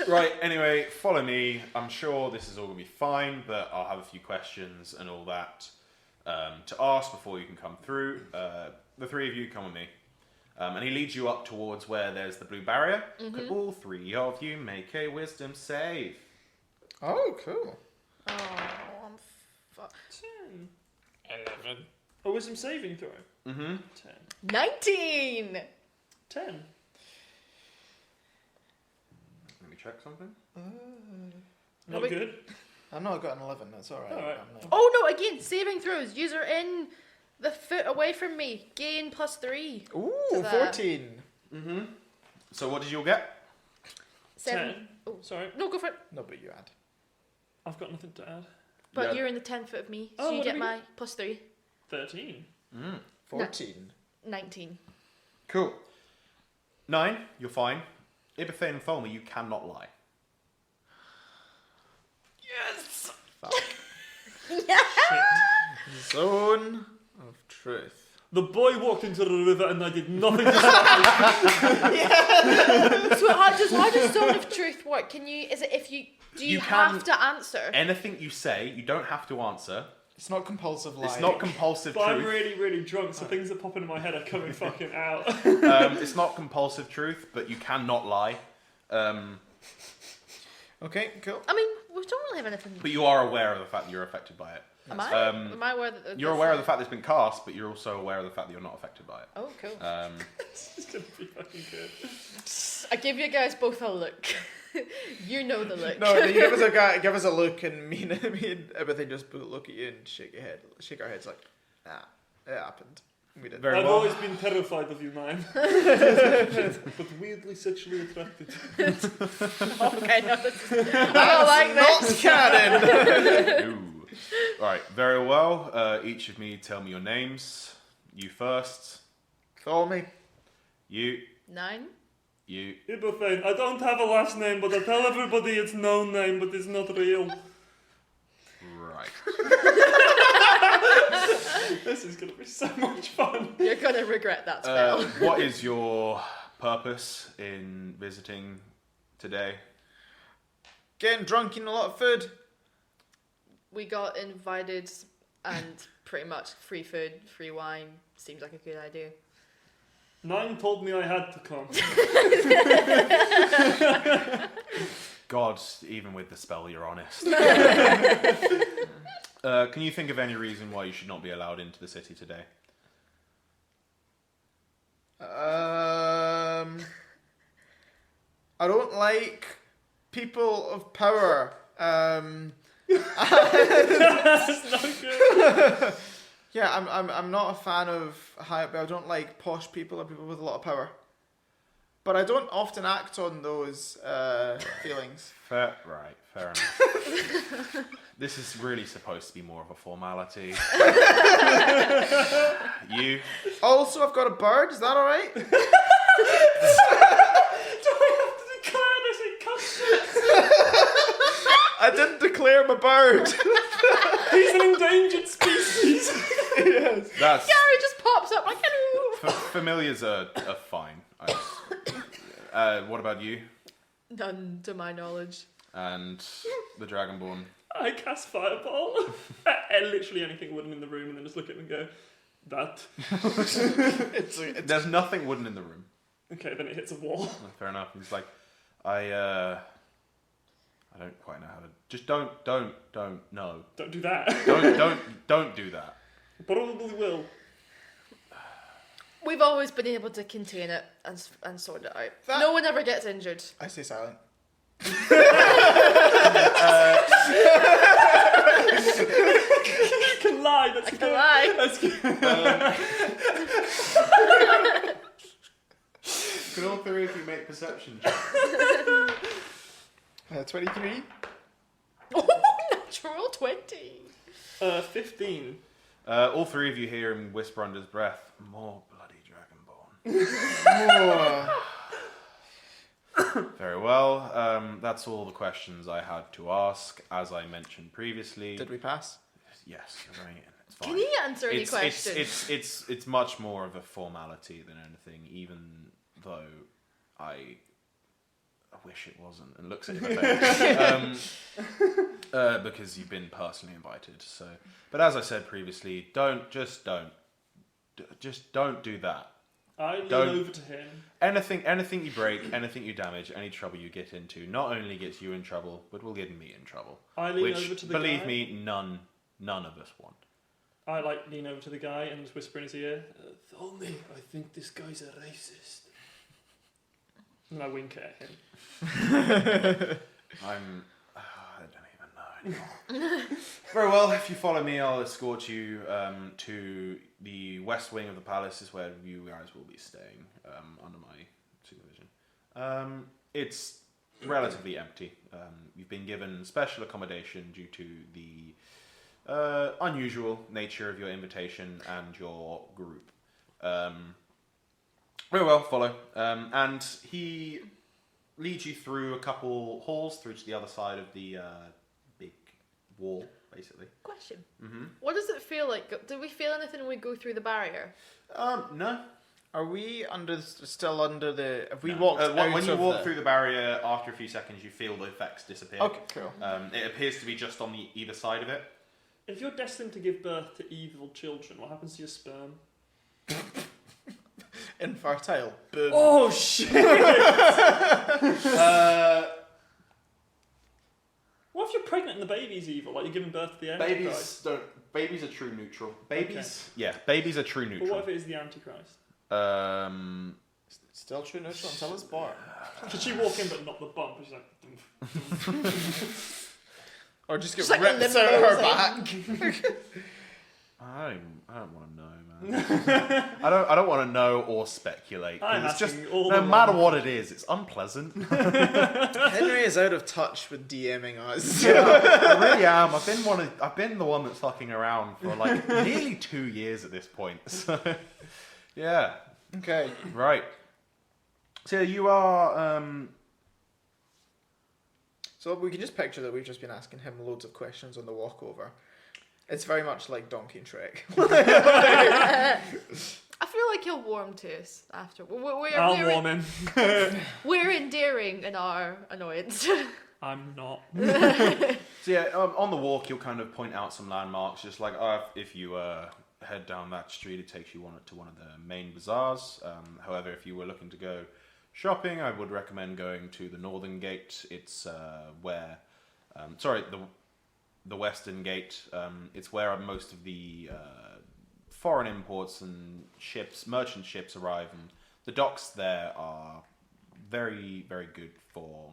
Right, anyway, follow me. I'm sure this is all going to be fine, but I'll have a few questions and all that to ask before you can come through. The three of you come with me. And he leads you up towards where there's the blue barrier. Could all three of you make a wisdom save? Oh, cool. oh, I'm fucked. 10. 11. A wisdom saving throw. Mm-hmm. 10. 19. 10. Let me check something. Not we- good. I've not got an 11, that's alright. Alright. Oh no! Again, saving throws. User in the foot away from me. Gain +3. Ooh, To that. 14. Mm-hmm. So what did you all get? 7. 10. Oh. Sorry. No, go for it. No, but you add. I've got nothing to add. But Yeah. you're in the 10 foot of me, so Oh, you what get do we my +3. 13. 14. 19. Cool. 9, you're fine. Ibethane and Tholme, you cannot lie. Fuck. Zone of truth. The boy walked into the river and I did nothing to stop him. So how does Zone of Truth work? Do you have to answer? Anything you say, you don't have to answer. It's not compulsive lying. It's not compulsive But I'm truth. really, really drunk, so things that pop into my head are coming fucking out. It's not compulsive truth, but you cannot lie. Okay, cool. I mean, we don't really have anything. But you are aware of the fact that you're affected by it. Am I? Am I aware that You're aware of the fact that it's been cast, but you're also aware of the fact that you're not affected by it. Oh, cool. This is gonna be fucking good. I give you guys both a look. You know the look. No, you give us a look, and me and everything just look at you and shake our heads like, nah, it happened. We did. Very I've well. always been terrified of you, man. But weirdly sexually attracted. Okay, no, I don't like Not this. canon. Ooh. Alright, very well. Each of me tell me your names. You first. Call me. You. 9. You. Ibuthane, I don't have a last name, but I tell everybody it's no name, but it's not real. Right. This is gonna be so much fun. You're gonna regret that spell. What is your purpose in visiting today? Getting drunk, eating a lot of food. We got invited, and pretty much free food, free wine seems like a good idea. 9 told me I had to come. God, even with the spell, you're honest. Can you think of any reason why you should not be allowed into the city today? I don't like people of power. That's not good. Yeah, I'm not a fan of I don't like posh people or people with a lot of power. But I don't often act on those feelings. Fair enough. This is really supposed to be more of a formality. You. Also, I've got a bird. Is that all right? Do I have to declare this in custody? I didn't declare my bird. He's an endangered species. Yes. That's Gary just pops up like, hello. familiars are fine. What about you None to my knowledge. and the Dragonborn? I cast Fireball. Literally anything wooden in the room and then just look at him and go, that. It's There's nothing wooden in the room. Okay, then it hits a wall. Fair enough. He's like, I don't quite know how to. Just don't no. Don't do that. Don't do that. Probably will. We've always been able to contain it and sort it out. No one ever gets injured. I stay silent. You can lie. That's I good. can lie. That's good. Can all three of you make perception checks? 23. Oh, natural 20. 15. All three of you hear him whisper under his breath, "More bloody Dragonborn." Oh. Very well. That's all the questions I had to ask. As I mentioned previously. Did we pass? Yes, you're going in. It's fine. Can you answer any questions? It's much more of a formality than anything, even though I wish it wasn't, and looks at him because you've been personally invited. So, but as I said previously, don't do that. I lean Don't- over to him. Anything you break, anything you damage, any trouble you get into, not only gets you in trouble, but will get me in trouble. I lean Which, over to the believe guy. me, none of us want. I lean over to the guy and just whisper in his ear, Tholme, I think this guy's a racist. And I wink at him. I don't even know anymore. Very well, if you follow me, I'll escort you to the west wing of the palace, is where you guys will be staying under my supervision. It's relatively empty. You've been given special accommodation due to the unusual nature of your invitation and your group. Very well, follow. And he leads you through a couple halls through to the other side of the wall, basically. Question. Mm-hmm. What does it feel like? Do we feel anything when we go through the barrier? No. Are we still under the? Have we No. walked out when you of walk through the barrier, after a few seconds, you feel the effects disappear. Okay, cool. It appears to be just on either side of it. If you're destined to give birth to evil children, what happens to your sperm? Infertile. Boom. Oh shit! What if you're pregnant and the baby's evil? Like you're giving birth to the Antichrist? Babies are true neutral. Babies, yeah, babies are true But neutral. what if it is the Antichrist? Still true neutral until it's born. Could she walk in but not the bump? She's like, Or just get Just like a ripped limbo out her thing. back. I don't want to know, man. I don't want to know or speculate. 'Cause I'm it's just asking all no the matter wrong- what it is, it's unpleasant. Henry is out of touch with DMing us. I really am. I've been the one that's fucking around for like nearly 2 years at this point. So yeah, Okay. right. So you are. So we can just picture that we've just been asking him loads of questions on the walkover. It's very much like Donkey and Shrek. I feel like he'll warm to us after. I'll warm him. We're endearing in our annoyance. I'm not. So yeah, on the walk, you'll kind of point out some landmarks, just like if you head down that street, it takes you to one of the main bazaars. However, if you were looking to go shopping, I would recommend going to the Northern Gate. It's where, the Western Gate. It's where most of the foreign imports and merchant ships arrive, and the docks there are very, very good for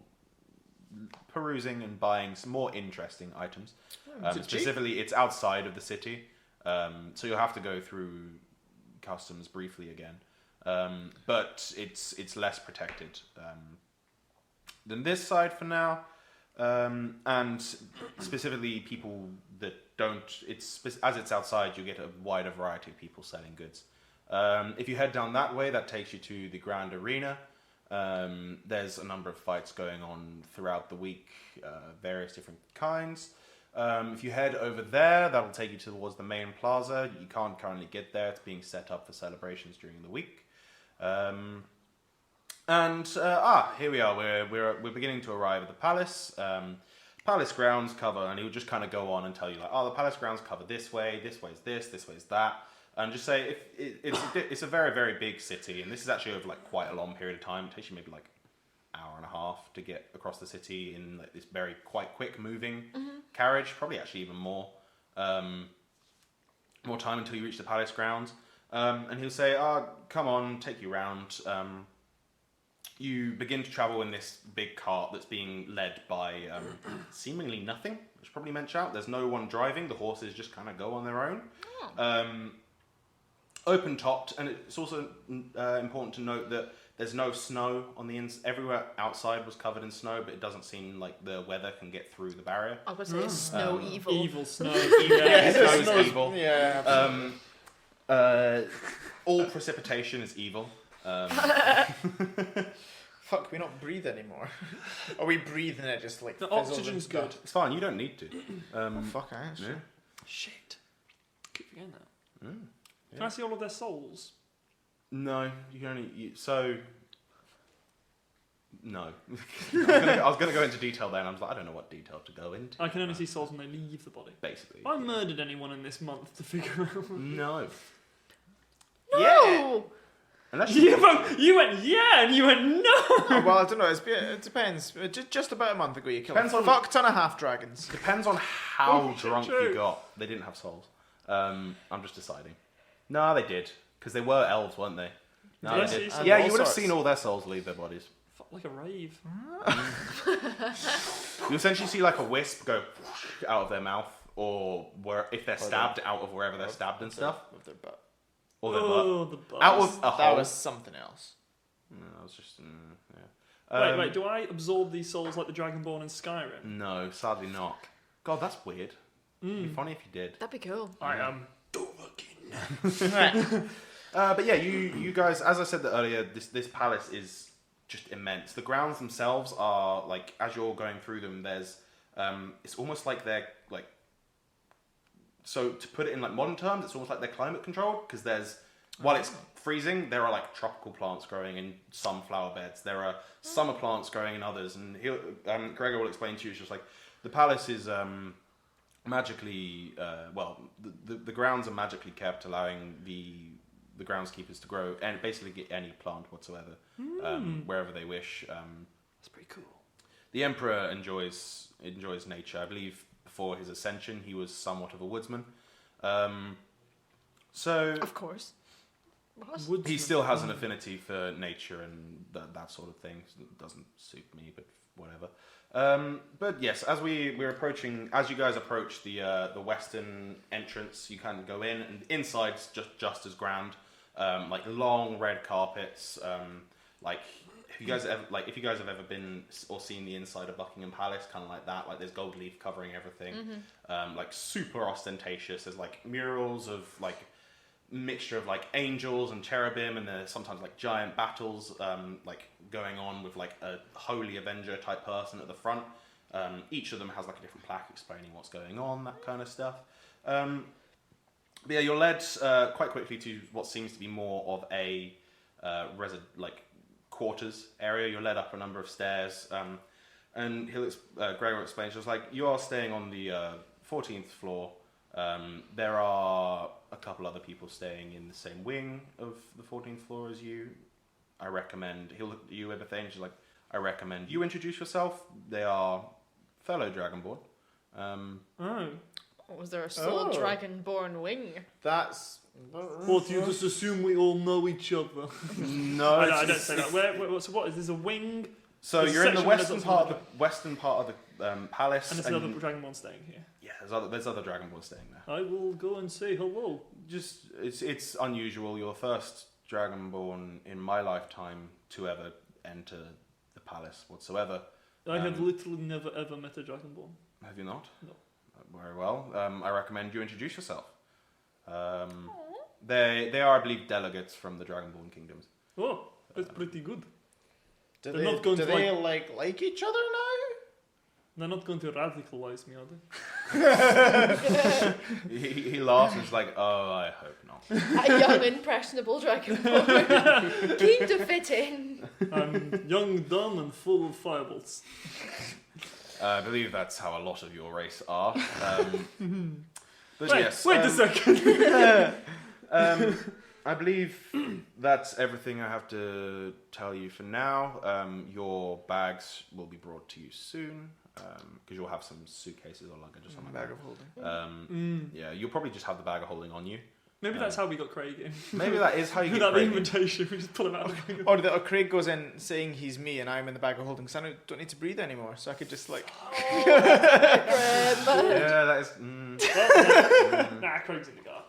perusing and buying some more interesting items. Is it cheap? Specifically, it's outside of the city, so you'll have to go through customs briefly again. But it's less protected than this side for now. And specifically, people that don't, as it's outside, you get a wider variety of people selling goods. If you head down that way, that takes you to the Grand Arena. There's a number of fights going on throughout the week, various different kinds. If you head over there, that'll take you towards the main plaza. You can't currently get there; it's being set up for celebrations during the week. Here we are. We're beginning to arrive at the palace. Palace grounds cover, and he'll just kind of go on and tell you like, the palace grounds cover this way is this way is that, and just say it's a very, very big city, and this is actually over like quite a long period of time. It takes you maybe like an hour and a half to get across the city in like this very quite quick moving carriage. Probably actually even more time until you reach the palace grounds. And he'll say, come on, take you around. You begin to travel in this big cart that's being led by seemingly nothing, which probably meant out. There's no one driving. The horses just kind of go on their own. Open topped, and it's also important to note that there's no snow on the inside. Everywhere outside was covered in snow, but it doesn't seem like the weather can get through the barrier. I was going to say snow evil. Evil snow. Yeah, snow Snow's- is evil. Yeah. All precipitation is evil. Fuck, we don't breathe anymore. Or we breathe and it just like The fizzles oxygen's and stuff. good. It's fine. You don't need to. Oh, fuck, I actually. Yeah. Shit. Keep forgetting that. Mm, Can I see all of their souls? No, you can only. No. I was going to go into detail there, and I was like, I don't know what detail to go into. I can only see souls when they leave the body. Basically. If I murdered anyone in this month to figure out. No. No! Unless You went yeah, and you went no. Oh, well, I don't know. It depends. Just about a month ago, you killed Depends a on- fuck ton of half dragons. Depends on how Oh, drunk true. you got. They didn't have souls. I'm just deciding. No, they did. Because they were elves, weren't they? No, Did I they see did. some- Yeah, all you would have sorts. seen all their souls leave their bodies. Fuck, like a rave. You essentially see like a wisp go out of their mouth, or if they're stabbed, out of wherever they're stabbed and stuff. With their butt. Or their butt. Oh, the buzz. Out of a That hole. was something else. No, that was just... yeah. Wait, do I absorb these souls like the Dragonborn in Skyrim? No, sadly not. God, that's weird. It'd be funny if you did. That'd be cool. I am. But yeah, you guys, as I said earlier, this palace is just immense. The grounds themselves are like, as you're going through them, there's It's almost like they're like. So to put it in like modern terms, it's almost like they're climate controlled because while it's freezing, there are like tropical plants growing in some flower beds. There are summer plants growing in others, and Gregor will explain to you. It's just like the palace is magically the grounds are magically kept, allowing the groundskeepers to grow and basically get any plant whatsoever wherever they wish. That's pretty cool. The emperor enjoys nature. I believe before his ascension, he was somewhat of a woodsman. So Of course. What? he still has an affinity for nature and that sort of thing. It doesn't suit me, but whatever. But yes, as you guys approach the western entrance, you kind of go in, and inside's just as grand. Like long red carpets. If you guys have ever been or seen the inside of Buckingham Palace, kind of like that. Like there's gold leaf covering everything. Like super ostentatious. There's like murals of like mixture of like angels and cherubim, and there's sometimes like giant battles like going on with like a holy avenger type person at the front. Each of them has like a different plaque explaining what's going on, that kind of stuff. But yeah, you're led quite quickly to what seems to be more of a quarters area. You're led up a number of stairs, and Gregor explains just like you are staying on the 14th floor. There are a couple other people staying in the same wing of the 14th floor as you. I recommend he'll look at you, Eberthane. She's like, I recommend you introduce yourself. They are fellow Dragonborn. Was there a sole dragonborn wing? That's. What, do you just assume we all know each other? No, I don't say that. So what is this, a wing? So There's a you're in the section where there's western part of the palace, And there's another dragonborn staying here. yeah, there's other Dragonborn staying there. I will go and say hello. Just it's unusual. You're the first Dragonborn in my lifetime to ever enter the palace whatsoever. I have literally never ever met a dragonborn. Have you not? No. Very well. I recommend you introduce yourself. They are, I believe, delegates from the Dragonborn kingdoms. Oh, that's pretty good. Do They're they, not going do to, they like each other now? They're not going to radicalize me, are they? He laughs and is like, oh, I hope not. A young, impressionable dragonborn. Keen to fit in. I'm young, dumb, and full of fireballs. I believe that's how a lot of your race are. But Wait, yes. wait a second. I believe that's everything I have to tell you for now. Your bags will be brought to you soon because you'll have some suitcases or luggage or something. Bag of holding. Yeah, you'll probably just have the bag of holding on you. Maybe that's how we got Craig in. Maybe that is how you get Without the Craig in. invitation, we just pull him out of the Or Craig goes in saying he's me and I'm in the bag of holding, so I don't need to breathe anymore. So I could just like. Yeah, that is. Nah, Craig's in the car.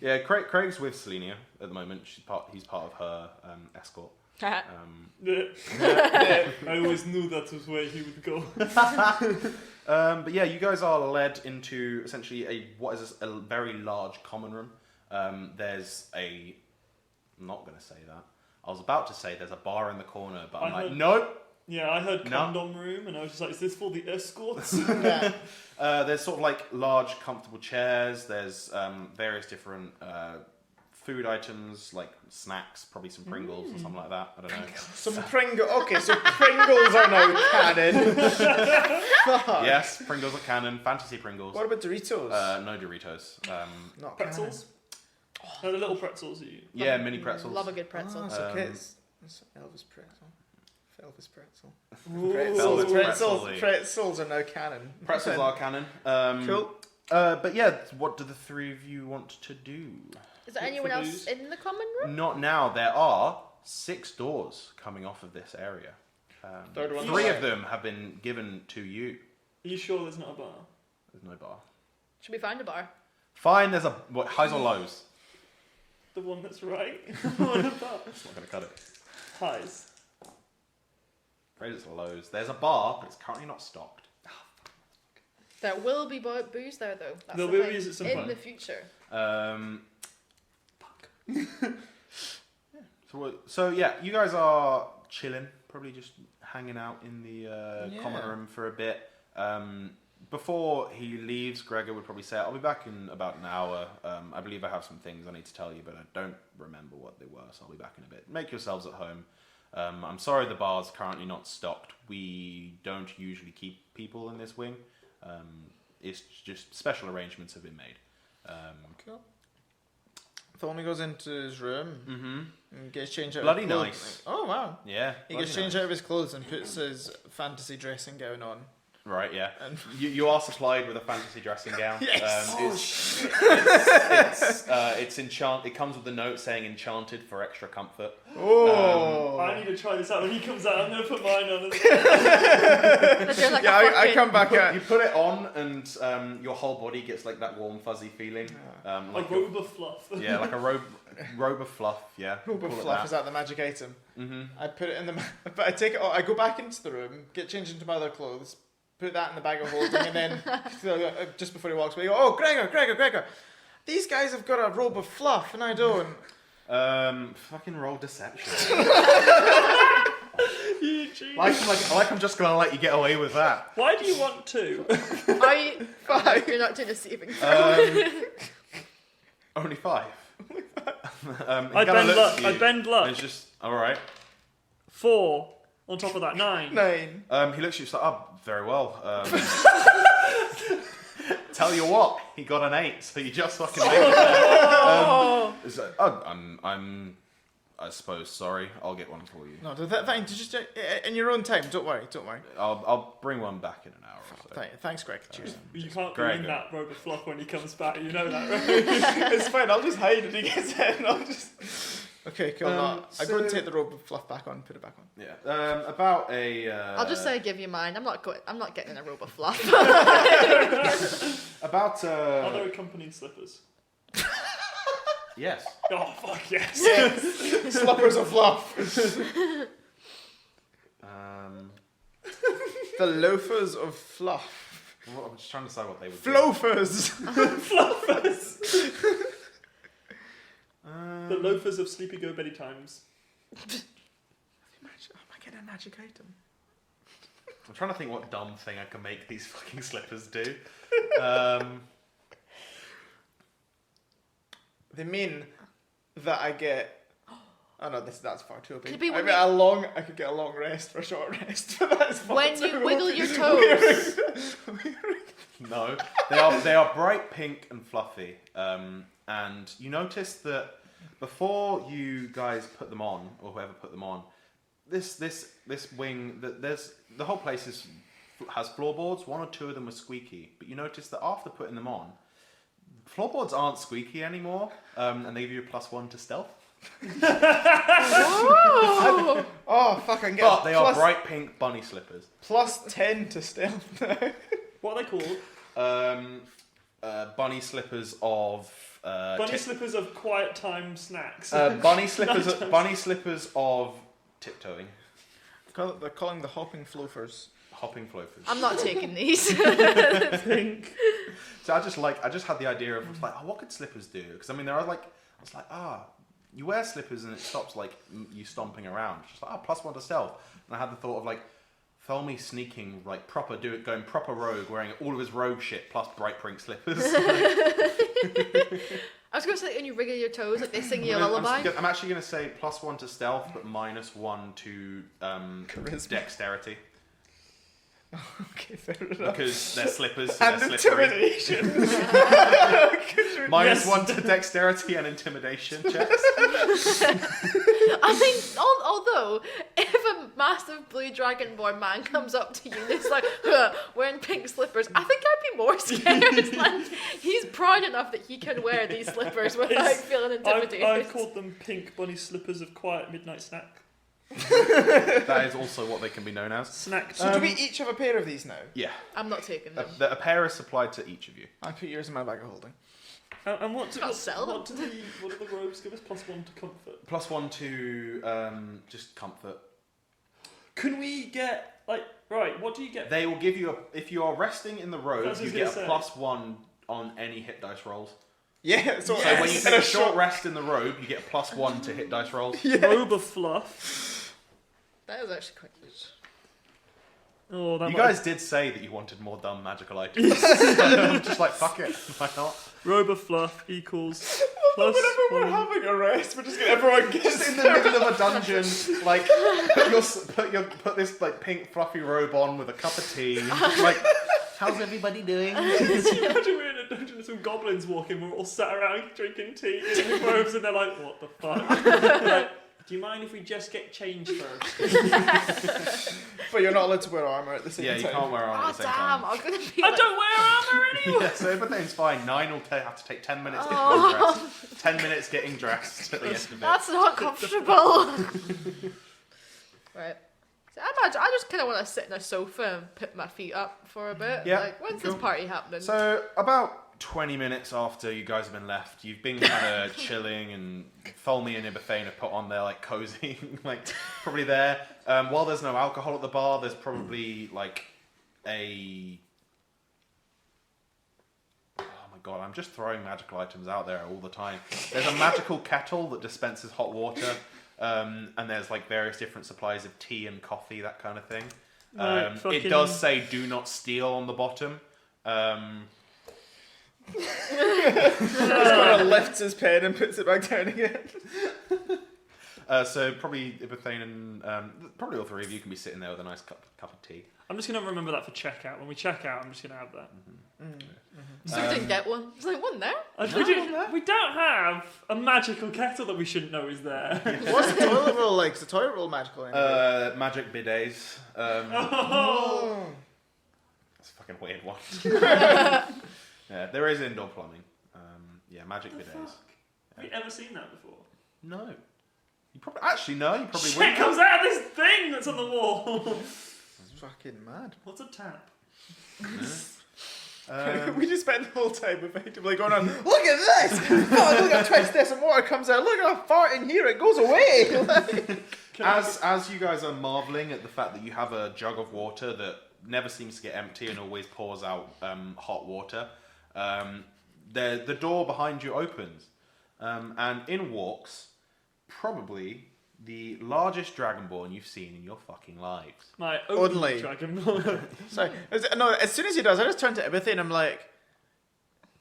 Yeah, Craig's with Selenia at the moment. He's part of her escort. I always knew that was where he would go. But yeah, you guys are led into essentially what is a very large common room. There's I'm not going to say that. I was about to say there's a bar in the corner, but I'm like, nope. Yeah, I heard No. condom room, and I was just like, is this for the escorts? There's sort of like large, comfortable chairs. There's various different food items, like snacks, probably some Pringles or something like that. I don't know. Some Pringles. Okay, so Pringles are now canon. Fuck. Yes, Pringles are canon. Fantasy Pringles. What about Doritos? No Doritos. Not Pretzels? No, the little pretzels you. Yeah, mini pretzels. Love a good pretzel. Oh, it's okay. It's Elvis pretzel. Elvis pretzel. Velvet pretzel. Pretzels are now canon. Pretzels are canon. Cool. But yeah, what do the three of you want to do? Is there anyone else in the common room? Not now. There are 6 doors coming off of this area. Third one. 3 of them have been given to you. Are you sure there's not a bar? There's no bar. Should we find a bar? Fine, there's highs or lows? The one that's right? What about? It's not going to cut it. Highs. Afraid it's lows. There's a bar, but it's currently not stocked. There will be booze there, though. That's There the will thing. be at some in point. the future. So yeah, you guys are chilling, probably just hanging out in the Yeah. common room for a bit. Before he leaves, Gregor would probably say, I'll be back in about an hour. I believe I have some things I need to tell you, but I don't remember what they were, so I'll be back in a bit. Make yourselves at home. I'm sorry the bar's currently not stocked. We don't usually keep people in this wing. It's just special arrangements have been made. Cool. Thorny goes into his room Mm-hmm. and gets changed out Bloody of his clothes. nice. Oh, wow. Yeah. He bloody gets changed nice. out of his clothes and puts his fantasy dressing gown on. Right, yeah. And You are supplied with a fantasy dressing gown. Yes. It's enchant. It comes with a note saying "enchanted" for extra comfort. oh. I need to try this out when he comes out. I'm going to put mine on. They're doing like Yeah, a I fucking- come back You out. put it on, and your whole body gets like that warm, fuzzy feeling. A Like your- robe of fluff. yeah, like a robe of fluff. Yeah, Robe of fluff, is that the magic item? Mm-hmm. I put it in the. But I take it. I go back into the room, get changed into my other clothes, put that in the bag of holding, and then just before he walks away, I go, "Oh, Gregor! These guys have got a robe of fluff, and I don't." Fucking roll deception. Eugene. like I'm just gonna let you get away with that. Why do you want to? Are you? You're not doing a saving throw. Only 5. I bend luck. It's just all right. 4 on top of that 9. 9. He looks at you. He's like, "Oh, very well." Tell you what, he got an 8, so you just fucking made it. It's like, "Oh, I suppose sorry. I'll get one for you. No, thank. Just in your own time. Don't worry. I'll bring one back in an hour or so." Thanks, Greg. Cheers. You can't go Gregor. in that robe of fluff when he comes back. You know that, right? It's fine. I'll just hide when he gets in. I'll just. Okay, cool. I go and take the robe of fluff back on. Put it back on. Yeah. About a. I'll just say, give you mine. I'm not getting in a robe of fluff. About Are there accompanying slippers? Yes. Oh, fuck yes. Slippers of fluff. The loafers of fluff. Well, I'm just trying to decide what they would be. Flofers. The loafers of Sleepy Go Betty Times. Am I getting a magic item? I'm trying to think what dumb thing I can make these fucking slippers do. They mean that I get. Oh no, that's far too big. Could it be I when get a long. I could get a long rest for a short rest, but that's far When too you wiggle long. your toes. No, they are bright pink and fluffy. And you notice that before you guys put them on, or whoever put them on, this wing, there's the whole place has floorboards. 1 or 2 of them were squeaky, but you notice that after putting them on, floorboards aren't squeaky anymore, and they give you a +1 to stealth. Oh. Oh fuck! I can get. But they are plus- bright pink bunny slippers. +10 to stealth now. What are they called? Bunny slippers of. Bunny slippers of quiet time snacks. bunny slippers of tiptoeing, They're calling the hopping flofers. hopping flofers. I'm not taking these. Pink. So I just had the idea of like, oh, what could slippers do? Because I mean, there are like, I was like, you wear slippers and it stops like you stomping around. Just like, +1 to stealth. And I had the thought of like, Thelmy sneaking like going proper rogue, wearing all of his rogue shit plus bright pink slippers. I was going to say, when you wriggle your toes, like they sing you a I'm lullaby. I'm actually going to say +1 to stealth, but -1 to Charisma. dexterity. Okay, fair enough. Because they're slippers, so And they're slippery. intimidation. -1 to dexterity and intimidation checks. I think, although, if a massive blue dragonborn man comes up to you and is like, wearing pink slippers, I think I'd be more scared. Like, he's proud enough that he can wear these slippers without It's- feeling intimidated. I've called them pink bunny slippers of quiet midnight snack. That is also what they can be known as. Snack. So do we each have a pair of these now? Yeah. I'm not taking them. A pair is supplied to each of you. I put yours in my bag of holding. And what do Can't sell them. what do the robes give us? +1 to comfort. +1 to just comfort. Can we get what do you get? They will give you if you are resting in the robe, That's what you I was get a gonna +1 on any hit dice rolls. Yeah, so, So when you take a short rest in the robe, you get a +1 to hit dice rolls. Robe of fluff. That is actually quite good. Oh, that You might- guys did say that you wanted more dumb magical items. I'm just like, fuck it. Why not? Robofluff equals plus Whenever we're one. having a rest, we're just gonna everyone Just gets in the middle of a dungeon, like put this like pink fluffy robe on with a cup of tea. Like, how's everybody doing? Imagine we're in a dungeon and some goblins walk in, we're all sat around drinking tea in robes, and they're like, what the fuck? Like, do you mind if we just get changed first? But you're not allowed to wear armor at the same Yeah, time. you can't wear armor Oh at the same damn! time. I'm gonna be. I like, don't wear armor anymore! Yeah, so everything's fine. 9 will have to take 10 minutes getting Oh. dressed. 10 minutes getting dressed at the end of it. That's not comfortable. Right. So I imagine I just kind of want to sit in a sofa and put my feet up for a bit. Yeah, Like, when's cool. this party happening? So about 20 minutes after you guys have been left, you've been kind of chilling, and Tholme and Ibathane have put on their like cozy, like probably there. While there's no alcohol at the bar, there's probably like a. Oh my god! I'm just throwing magical items out there all the time. There's a magical kettle that dispenses hot water, and there's like various different supplies of tea and coffee, that kind of thing. Right, It fucking- does say "Do not steal" on the bottom. Just kind of lifts his pen and puts it back down again. So probably Ibathane and probably all three of you can be sitting there with a nice cup of tea. I'm just going to remember that for checkout. When we check out, I'm just going to have that. So we didn't get one. There's like one there. We don't have a magical kettle that we shouldn't know is there. What's the toilet roll like? Is the toilet roll magical anyway? Magic bidets. Oh. That's a fucking weird one. Yeah, there is indoor plumbing. Yeah, magic bidets. Have you ever seen that before? No. You probably actually no. You probably Shit wouldn't. comes out of this thing that's on the wall. It's fucking mad. What's a tap? We just spent the whole time effectively going on, look at this! Oh, look, I twist this and water comes out. Look, I fart in here, it goes away! As you guys are marveling at the fact that you have a jug of water that never seems to get empty and always pours out hot water, the door behind you opens, and in walks probably the largest dragonborn you've seen in your fucking lives. My Only. only dragon. Sorry. No, as soon as he does, I just turn to Ibathane and I'm like,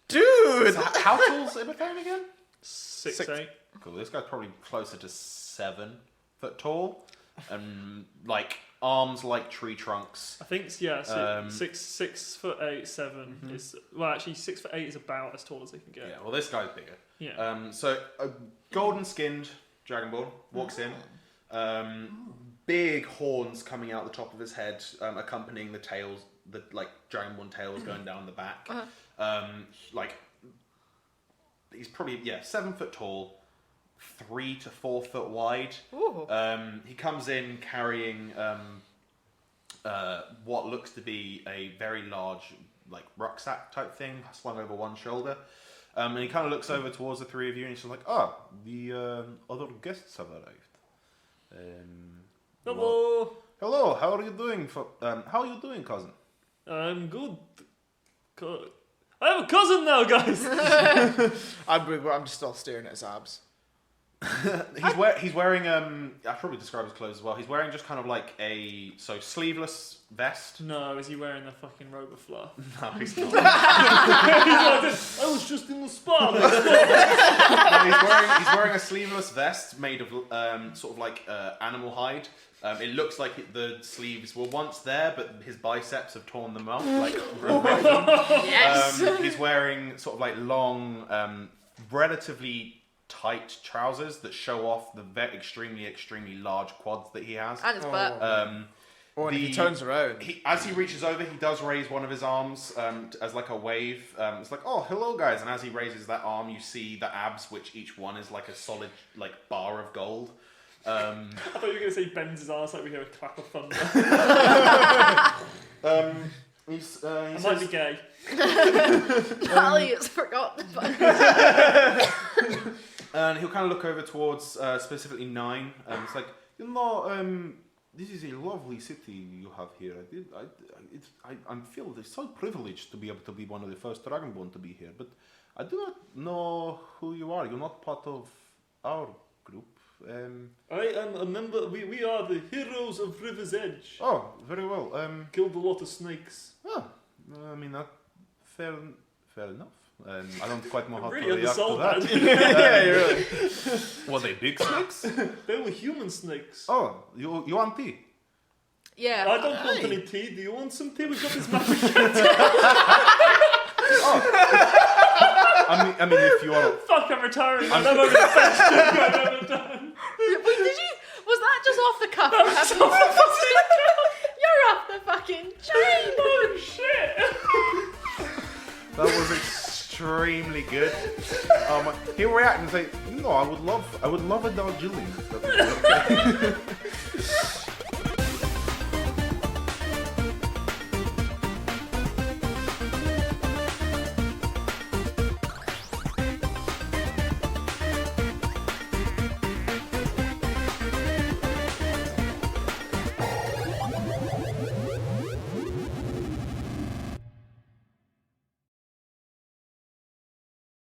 dude! How tall's Ibathane again? 6'8". Cool. This guy's probably closer to 7 foot tall, and like arms like tree trunks. I think yeah, Um, 6'8", 7 is well actually 6'8" is about as tall as they can get. Yeah. Well, this guy's bigger. Yeah. So a golden skinned dragonborn walks in. Big horns coming out the top of his head, accompanying the tails, the like dragonborn tails going down the back. Like he's probably 7 foot tall, 3 to 4 foot wide. Ooh. He comes in carrying what looks to be a very large like rucksack type thing slung over one shoulder. And he kind of looks over towards the three of you and he's just like, the other guests have arrived. Hello. Hello, how are you doing? How are you doing, cousin? I'm good. I have a cousin now, guys. I'm just still staring at his abs. He's wearing I probably describe his clothes as well. He's wearing just kind of like a sleeveless vest. No, is he wearing the fucking robe of fluff? No, he's not. I was just in the spa. No, he's wearing a sleeveless vest made of sort of like animal hide. It looks like the sleeves were once there, but his biceps have torn them off. Like, Yes. he's wearing sort of like long, relatively tight trousers that show off the extremely large quads that he has. And his butt. And if he turns around. As he reaches over, he does raise one of his arms as like a wave. It's like, oh, hello, guys. And as he raises that arm, you see the abs, which each one is like a solid like bar of gold. I thought you were going to say bends his arse like we hear a clap of thunder. He I might be gay. Ali has forgotten the butt. And he'll kind of look over towards specifically 9. It's like, this is a lovely city you have here. I feel so privileged to be able to be one of the first Dragonborn to be here, but I do not know who you are. You're not part of our group. I am a member. We are the heroes of River's Edge. Oh, very well. Killed a lot of snakes. Oh, I mean, fair enough. I don't quite know how Really to react to undersold that. that. Yeah, you're really. Were they big snakes? They were human snakes. Oh, you want tea? Yeah. I don't want Aye. any tea. Do you want some tea? We've got this magic. I mean, if you want. Fuck, I'm retiring. I'm never the best joke I've ever done. Wait, did you? Was that just off the cuff? That was Have off you- You're off the fucking chain. Oh shit! That was extremely good. He'll react and say, "No, I would love a Darjeeling."